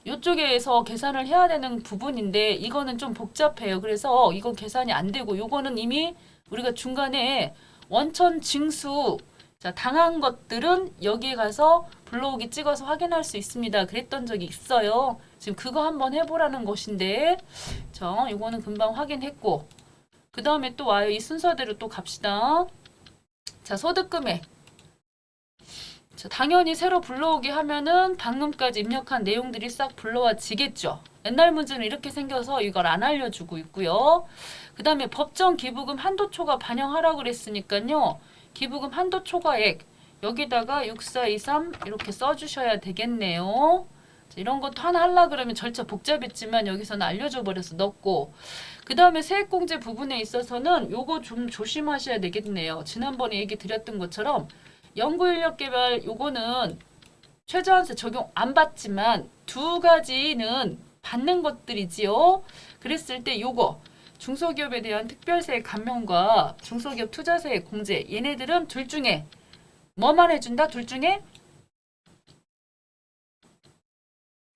A: 요쪽에서 계산을 해야 되는 부분인데 이거는 좀 복잡해요. 그래서 이건 계산이 안 되고 요거는 이미 우리가 중간에 원천 징수 자, 당한 것들은 여기에 가서 불러오기 찍어서 확인할 수 있습니다. 그랬던 적이 있어요. 지금 그거 한번 해보라는 것인데 자, 요거는 금방 확인했고 그 다음에 또 와요. 이 순서대로 또 갑시다. 자, 소득금액 자, 당연히 새로 불러오게 하면은 방금까지 입력한 내용들이 싹 불러와지겠죠. 옛날 문제는 이렇게 생겨서 이걸 안 알려주고 있고요. 그 다음에 법정 기부금 한도 초과 반영하라고 그랬으니까요. 기부금 한도 초과액 여기다가 6423 이렇게 써주셔야 되겠네요. 이런 것도 하나 하려 그러면 절차 복잡했지만 여기서는 알려줘 버려서 넣고, 그 다음에 세액공제 부분에 있어서는 요거 좀 조심하셔야 되겠네요. 지난번에 얘기 드렸던 것처럼 연구인력개발 요거는 최저한세 적용 안 받지만 두 가지는 받는 것들이지요. 그랬을 때 요거 중소기업에 대한 특별세 감면과 중소기업 투자세 공제, 얘네들은 둘 중에 뭐만 해준다? 둘 중에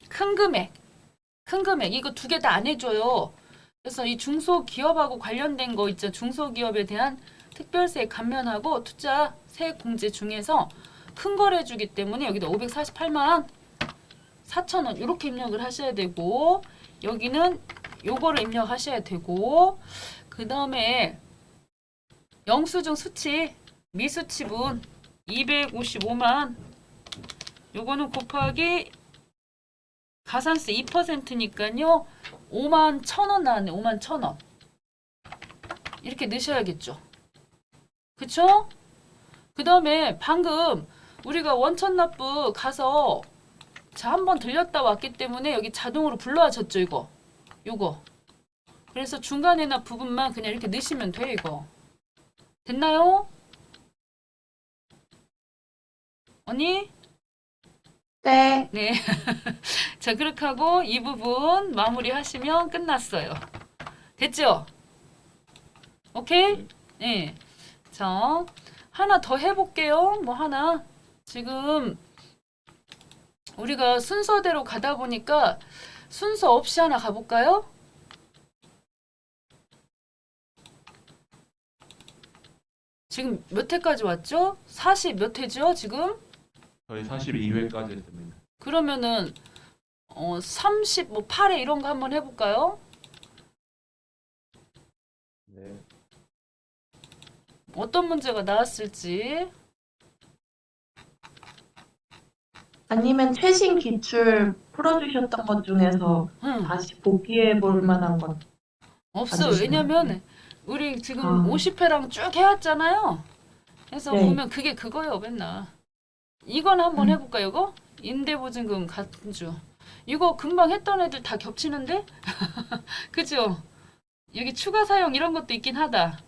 A: 큰 금액 이거 두 개 다 안 해줘요. 그래서 이 중소기업하고 관련된 거 있죠. 중소기업에 대한 특별세 감면하고 투자 세액 공제 중에서 큰 걸 해주기 때문에 여기다 548만 4천 원 이렇게 입력을 하셔야 되고, 여기는 요거를 입력하셔야 되고, 그 다음에 영수증 수치 미수치분 255만, 요거는 곱하기 가산세 2%니까요 5만 1,000원 나왔네. 5만 1,000원 이렇게 넣으셔야겠죠. 그쵸? 그 다음에 방금 우리가 원천납부 가서 자 한번 들렸다 왔기 때문에 여기 자동으로 불러와졌죠. 요거 그래서 중간에 나 부분만 그냥 이렇게 넣으시면 돼. 이거 됐나요? 언니?
B: 네.
A: 네. 자, 그렇게 하고 이 부분 마무리 하시면 끝났어요. 됐죠? 오케이? 네. 자, 하나 더 해볼게요. 뭐 하나. 지금 우리가 순서대로 가다 보니까 순서 없이 하나 가볼까요? 지금 몇 회까지 왔죠? 40 몇 회죠? 지금?
C: 저희 42회까지 했습니다.
A: 그러면은 30, 뭐 8회 이런 거 한번 해볼까요?
C: 네.
A: 어떤 문제가 나왔을지.
B: 아니면 최신 기출 풀어주셨던 것 중에서
A: 응,
B: 다시 보기해 볼 만한 것.
A: 없어.
B: 맞으시나요?
A: 왜냐면 우리 지금
B: 아.
A: 50회랑 쭉 해왔잖아요. 그래서
B: 네.
A: 보면 그게 그거예요, 맨날. 이건 한번
B: 음.
A: 해볼까, 이거? 임대보증금 간주. 이거 금방 했던 애들 다 겹치는데? 그죠? 여기 추가 사용 이런 것도 있긴 하다.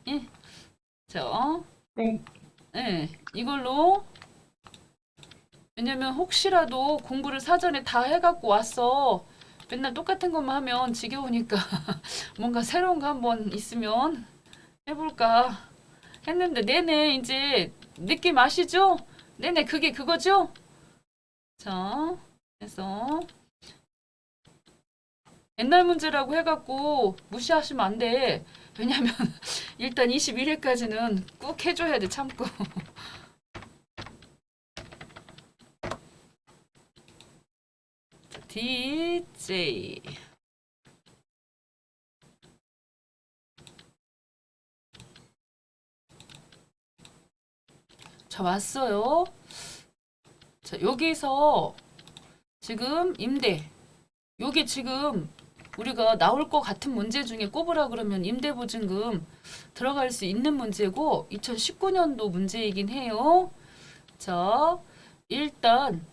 A: 예. 자,
B: 네.
A: 예, 이걸로. 왜냐면 혹시라도 공부를 사전에 다 해갖고 왔어. 맨날 똑같은 것만 하면 지겨우니까 뭔가 새로운 거 한번 있으면 해볼까 했는데, 네네, 이제 느낌 아시죠? 네네, 그게 그거죠? 자, 그래서 옛날 문제라고 해갖고 무시하시면 안 돼. 왜냐면 일단 21회까지는 꼭 해줘야 돼, 참고. DJ. 자, 왔어요. 자, 여기서 지금 임대. 요게 지금 우리가 나올 것 같은 문제 중에 꼽으라 그러면 임대보증금 들어갈 수 있는 문제고 2019년도 문제이긴 해요. 자, 일단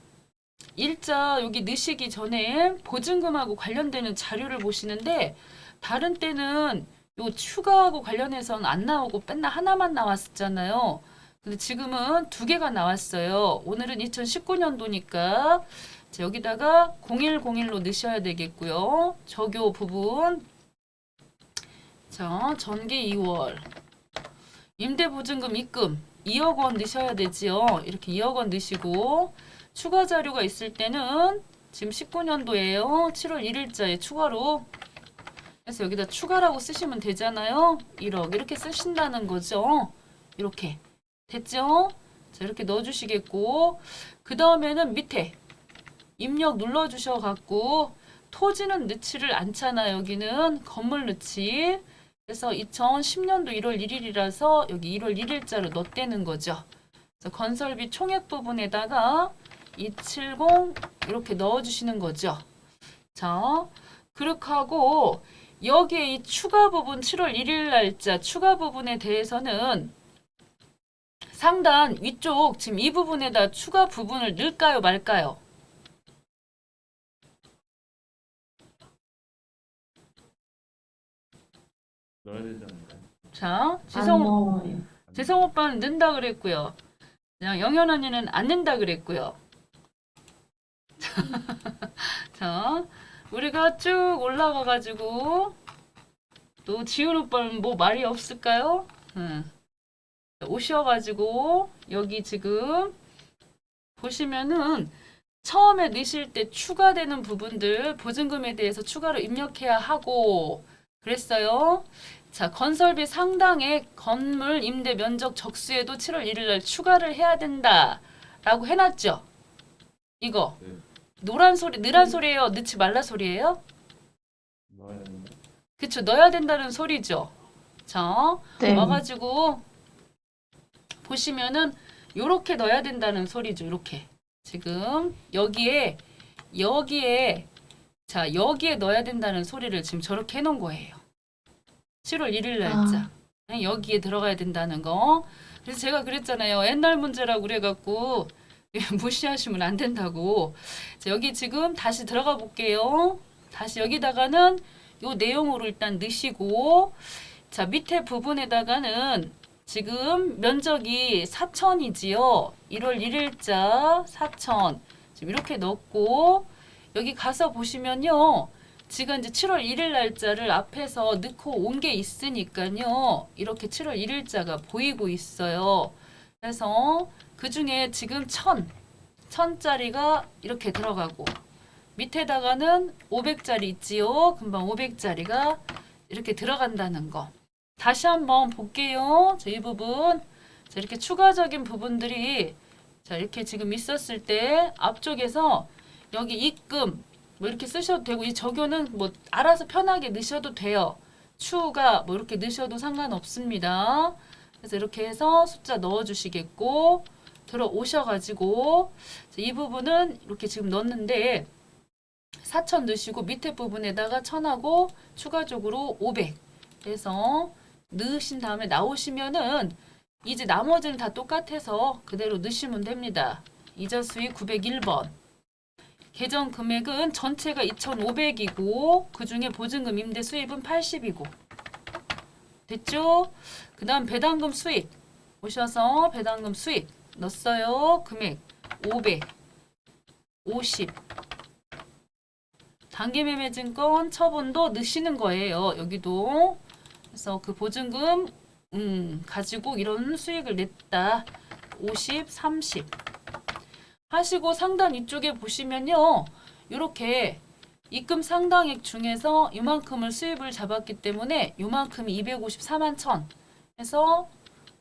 A: 일자 여기 넣으시기 전에 보증금하고 관련되는 자료를 보시는데, 다른 때는 요 추가하고 관련해서는 안 나오고 맨날 하나만 나왔었잖아요. 근데 지금은 두 개가 나왔어요. 오늘은 2019년도니까 여기다가 0101로 넣으셔야 되겠고요. 적요 부분. 자, 전기 2월. 임대보증금 입금 2억 원 넣으셔야 되지요. 이렇게 2억 원 넣으시고, 추가 자료가 있을 때는 지금 19년도에요. 7월 1일자에 추가로. 그래서 여기다 추가라고 쓰시면 되잖아요. 1억 이렇게 쓰신다는 거죠. 이렇게. 됐죠? 자, 이렇게 넣어주시겠고, 그 다음에는 밑에 입력 눌러주셔갖고, 토지는 넣지를 않잖아요. 여기는 건물 넣지. 그래서 2010년도 1월 1일이라서 여기 1월 1일자로 넣었다는 거죠. 그래서 건설비 총액 부분에다가 270 이렇게 넣어주시는 거죠. 자, 그렇게 하고 여기에 이 추가 부분 7월 1일 날짜 추가 부분에 대해서는 상단 위쪽 지금 이 부분에다 추가 부분을 넣을까요, 말까요?
C: 넣어야 되지 않을까요?
A: 자,
B: 안
A: 지성
B: 넣어요.
A: 지성 오빠는 넣는다 그랬고요. 그냥 영현 언니는 안 넣는다 그랬고요. 자, 우리가 쭉 올라가가지고 또 지훈 오빠는 뭐 말이 없을까요? 오셔가지고 여기 지금 보시면은 처음에 넣으실 때 추가되는 부분들 보증금에 대해서 추가로 입력해야 하고 그랬어요. 자, 건설비 상당액 건물 임대 면적 적수에도 7월 1일 날 추가를 해야 된다라고 해놨죠. 이거
C: 네.
A: 노란 소리, 느란 소리예요? 넣지 말라 소리예요?
C: 넣어야 되는데.
A: 그쵸, 넣어야 된다는 소리죠. 자,
B: 네.
A: 와가지고 보시면은 요렇게 넣어야 된다는 소리죠. 요렇게 지금 여기에 자 여기에 넣어야 된다는 소리를 지금 저렇게 해놓은 거예요. 7월 1일 날짜 여기에 들어가야 된다는 거. 그래서 제가 그랬잖아요. 옛날 문제라고 그래갖고 무시하시면 안 된다고. 자, 여기 지금 다시 들어가 볼게요. 다시 여기다가는 요 내용으로 일단 넣으시고 자 밑에 부분에다가는 지금 면적이 4천이지요. 1월 1일자 4천 지금 이렇게 넣고 여기 가서 보시면요. 지금 이제 7월 1일 날짜를 앞에서 넣고 온 게 있으니까요. 이렇게 7월 1일자가 보이고 있어요. 그래서 그 중에 지금 1000짜리가 이렇게 들어가고 밑에다가는 500짜리 있지요. 금방 500짜리가 이렇게 들어간다는 거. 다시 한번 볼게요. 자, 이 부분. 자, 이렇게 추가적인 부분들이 자, 이렇게 지금 있었을 때 앞쪽에서 여기 입금 뭐 이렇게 쓰셔도 되고 이 적용은 뭐 알아서 편하게 넣으셔도 돼요. 추가 뭐 이렇게 넣으셔도 상관없습니다. 그래서 이렇게 해서 숫자 넣어 주시겠고 들어오셔가지고 이 부분은 이렇게 지금 넣었는데 4천 넣으시고 밑에 부분에다가 1000하고 추가적으로 500 해서 넣으신 다음에 나오시면은 이제 나머지는 다 똑같아서 그대로 넣으시면 됩니다. 이자 수익 901번. 계정 금액은 전체가 2,500이고 그 중에 보증금 임대 수입은 80이고 됐죠? 그 다음 배당금 수입 오셔서 배당금 수입 넣었어요. 금액 500 50 단기매매증권 처분도 넣으시는 거예요. 여기도 그래서 그 보증금 가지고 이런 수익을 냈다. 50 30 하시고 상단 이쪽에 보시면요. 이렇게 입금 상당액 중에서 이만큼을 수입을 잡았기 때문에 이만큼이 254만 1천 해서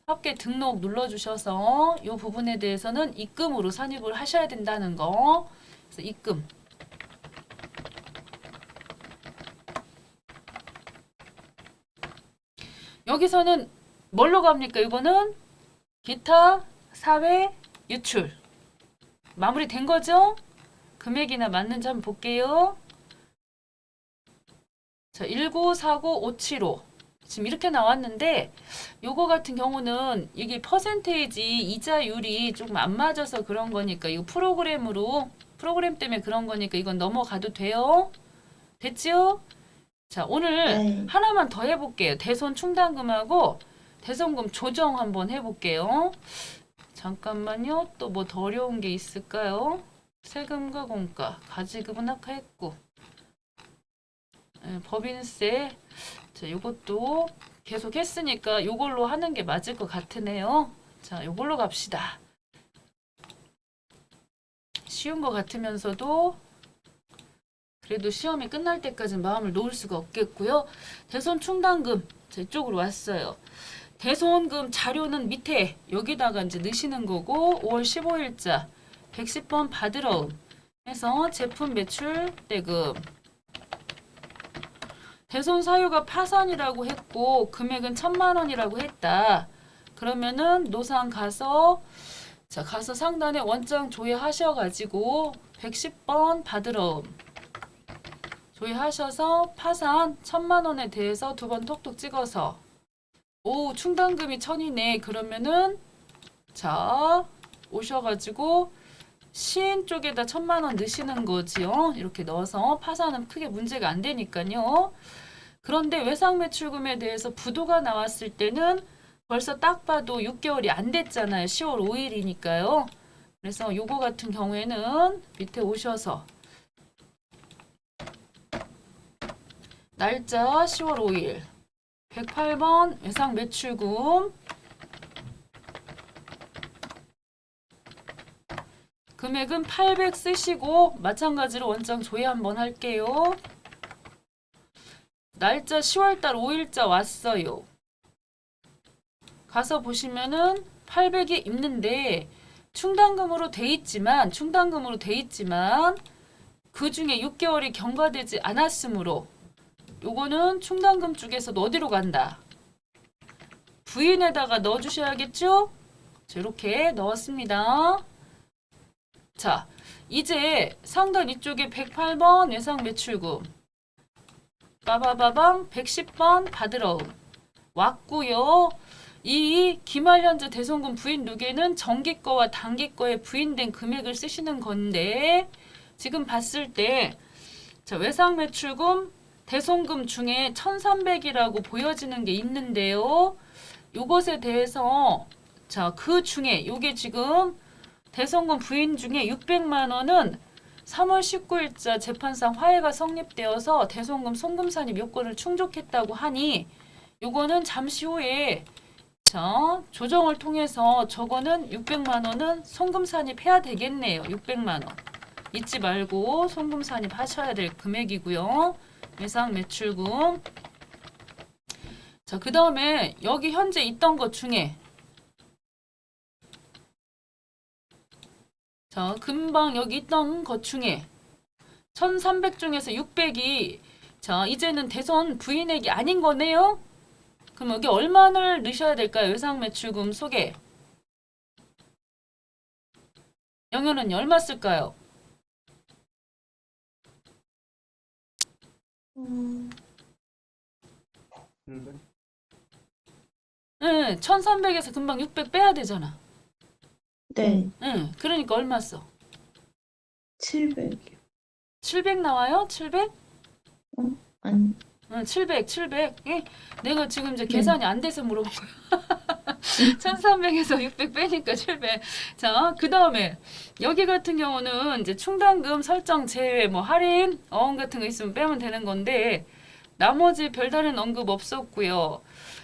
A: 합계 등록 눌러주셔서 이 부분에 대해서는 입금으로 산입을 하셔야 된다는 거. 그래서 입금. 여기서는 뭘로 갑니까? 이거는 기타 사회 유출. 마무리된 거죠? 금액이나 맞는지 한번 볼게요. 자, 1949575 지금 이렇게 나왔는데 요거 같은 경우는 이게 퍼센테이지 이자율이 조금 안 맞아서 그런 거니까 이거 프로그램 때문에 그런 거니까 이건 넘어가도 돼요. 됐죠? 자, 오늘
B: 네.
A: 하나만 더 해볼게요. 대손 충당금하고 대손금 조정 한번 해볼게요. 잠깐만요. 또 뭐 더 어려운 게 있을까요? 세금과 공가, 가지급은 아까 했고 법인세 자, 요것도 계속 했으니까 요걸로 하는 게 맞을 것 같으네요. 자, 요걸로 갑시다. 쉬운 것 같으면서도 그래도 시험이 끝날 때까지 마음을 놓을 수가 없겠고요. 대손 충당금 자, 이쪽으로 왔어요. 대손금 자료는 밑에 여기다가 이제 넣으시는 거고 5월 15일자 110번 받으러 해서 제품 매출 대금 대손 사유가 파산이라고 했고 금액은 1000만 원이라고 했다. 그러면은 노상 가서 자 가서 상단에 원장 조회하셔가지고 110번 받으러 조회하셔서 파산 1000만 원에 대해서 두 번 톡톡 찍어서 오 충당금이 1000이네 그러면은 자 오셔가지고 시인 쪽에다 1000만 원 넣으시는 거지요. 이렇게 넣어서 파산은 크게 문제가 안 되니까요. 그런데 외상 매출금에 대해서 부도가 나왔을 때는 벌써 딱 봐도 6개월이 안 됐잖아요. 10월 5일이니까요. 그래서 요거 같은 경우에는 밑에 오셔서 날짜 10월 5일 108번 외상 매출금 금액은 800 쓰시고 마찬가지로 원장 조회 한번 할게요. 날짜 10월달 5일자 왔어요. 가서 보시면은 800이 있는데 충당금으로 돼 있지만 그 중에 6개월이 경과되지 않았으므로 요거는 충당금 쪽에서 어디로 간다? 부인에다가 넣어주셔야겠죠? 자, 이렇게 넣었습니다. 자, 이제 상단 이쪽에 108번 외상 매출금 빠바바방 110번 받으러 왔고요. 이 기말 현재 대손금 부인 누계는 정기 거와 단기 거에 부인된 금액을 쓰시는 건데 지금 봤을 때 자, 외상 매출금 대손금 중에 1300이라고 보여지는 게 있는데요. 요것에 대해서 자, 그 중에 요게 지금 대손금 부인 중에 600만 원은 3월 19일자 재판상 화해가 성립되어서 대손금 송금산입 요건을 충족했다고 하니 요거는 잠시 후에 자, 조정을 통해서 저거는 600만 원은 송금산입해야 되겠네요. 600만 원. 잊지 말고 송금산입 하셔야 될 금액이고요. 외상 매출금. 자, 그 다음에 여기 현재 있던 것 중에 자, 금방 여기 있던 것 중에 1300 중에서 600이 자, 이제는 대손 부인액이 아닌 거네요. 그럼 여기 얼마를 넣으셔야 될까요? 외상 매출금 속에 영현은 얼마 쓸까요? 네, 1300에서 금방 600 빼야 되잖아.
B: 네,
A: 네, 그러니까 얼마 써?
B: 700이요.
A: 700 나와요? 700?
B: 아니,
A: 응, 700. 예? 내가 지금 이제 계산이 안 돼서 물어본 거야. 1300에서 600 빼니까 700. 자, 그 다음에 여기 같은 경우는 이제 충당금 설정 제외, 뭐 할인, 어음 같은 거 있으면 빼면 되는 건데 나머지 별다른 언급 없었고요.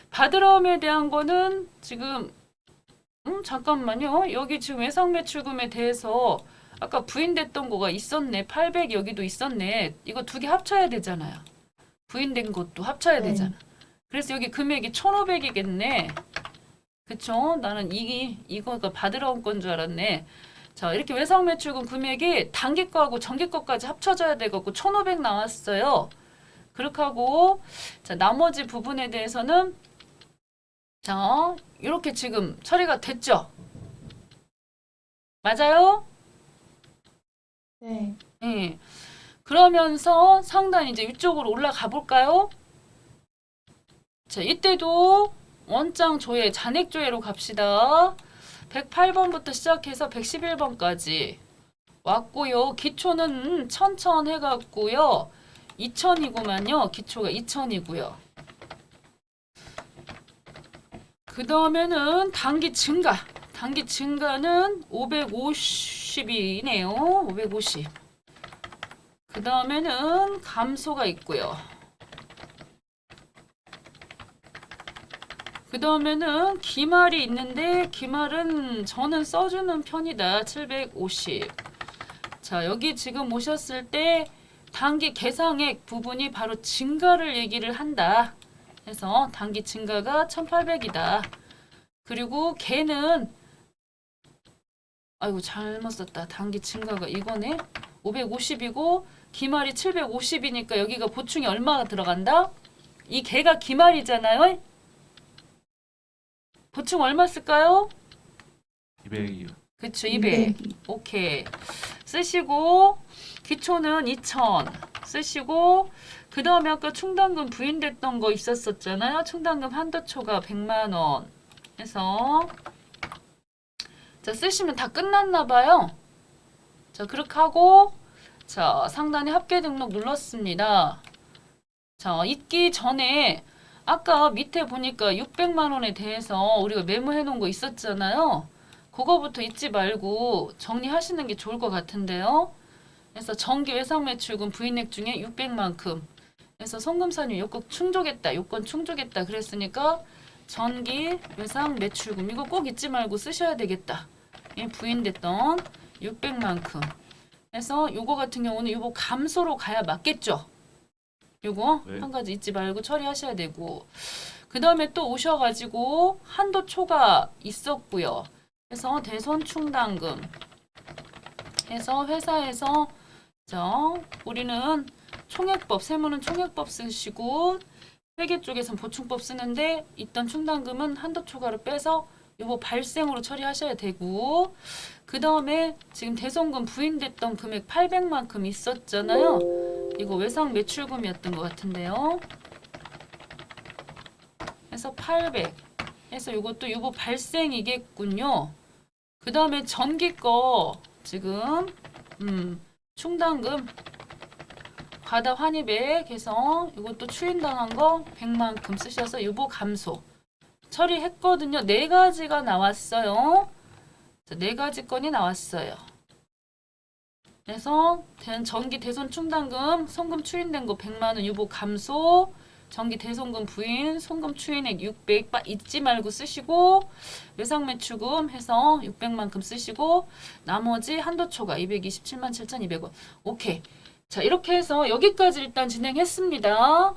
A: 받으러움에 대한 거는 지금 잠깐만요. 여기 지금 외상 매출금에 대해서 아까 부인됐던 거가 있었네. 800 여기도 있었네. 이거 두 개 합쳐야 되잖아요. 부인된 것도 합쳐야
B: 네.
A: 되잖아. 그래서 여기 금액이 1500이겠네. 그쵸? 나는 이거가 받으러 온 건 줄 알았네. 자, 이렇게 외상 매출금 금액이 단기 거하고 정기 거까지 합쳐져야 되고 1500 나왔어요. 그렇게 하고 자, 나머지 부분에 대해서는 자, 이렇게 지금 처리가 됐죠? 맞아요?
B: 네,
A: 예. 그러면서 상단 이제 위쪽으로 올라가 볼까요? 자, 이때도 원장 조회, 잔액 조회로 갑시다. 108번부터 시작해서 111번까지 왔고요. 기초는 1000 해갖고요. 2000이구만요. 기초가 2000이고요. 그 다음에는 단기 증가. 단기 증가는 550이네요. 550. 그 다음에는 감소가 있고요. 그 다음에는 기말이 있는데 기말은 저는 써주는 편이다. 750. 자, 여기 지금 오셨을 때 단기 계상액 부분이 바로 증가를 얘기를 한다. 해서 단기 증가가 1800이다. 그리고 걔는 아이고 잘못 썼다. 단기 증가가 이거네. 550이고 기말이 750이니까 여기가 보충이 얼마가 들어간다? 이 개가 기말이잖아요. 보충 얼마 쓸까요?
C: 200이요.
A: 그쵸, 200. 오케이. 쓰시고 기초는 2000 쓰시고 그 다음에 아까 충당금 부인됐던 거 있었었잖아요. 충당금 한도초가 100만 원 해서 자, 쓰시면 다 끝났나 봐요. 자, 그렇게 하고 자, 상단에 합계 등록 눌렀습니다. 자, 있기 전에 아까 밑에 보니까 600만 원에 대해서 우리가 메모해 놓은 거 있었잖아요. 그거부터 잊지 말고 정리하시는 게 좋을 것 같은데요. 그래서 정기 외상 매출금 부인액 중에 600만큼. 그래서 송금사님 요건 충족했다. 그랬으니까 전기 외상 매출금 이거 꼭 잊지 말고 쓰셔야 되겠다. 예, 부인됐던 600만큼. 그래서 요거 같은 경우는 요거 감소로 가야 맞겠죠. 요거
C: 네.
A: 한 가지 잊지 말고 처리하셔야 되고 그 다음에 또 오셔가지고 한도 초과 있었고요. 그래서 대손 충당금 해서 회사에서 우리는 총액법 세무는 총액법 쓰시고 회계 쪽에선 보충법 쓰는데 있던 충당금은 한도 초과를 빼서 요거 발생으로 처리하셔야 되고 그 다음에 지금 대손금 부인됐던 금액 800만큼 있었잖아요. 이거 외상 매출금이었던 것 같은데요. 그래서 800 해서 요것도 요거 발생이겠군요. 그 다음에 전기 거 지금 충당금 과다 환입액 해서 이것도 추인당한 거 100만큼 쓰셔서 요거 감소 처리했거든요. 4가지가 나왔어요. 자, 4가지 건이 나왔어요. 그래서 전기 대손 충당금 송금 추인된 거 100만 원 요거 감소 전기 대손금 부인 송금 추인액 600 잊지 말고 쓰시고 외상 매출금 해서 600만큼 쓰시고 나머지 한도 초과 227만 7,200원. 오케이. 자, 이렇게 해서 여기까지 일단 진행했습니다.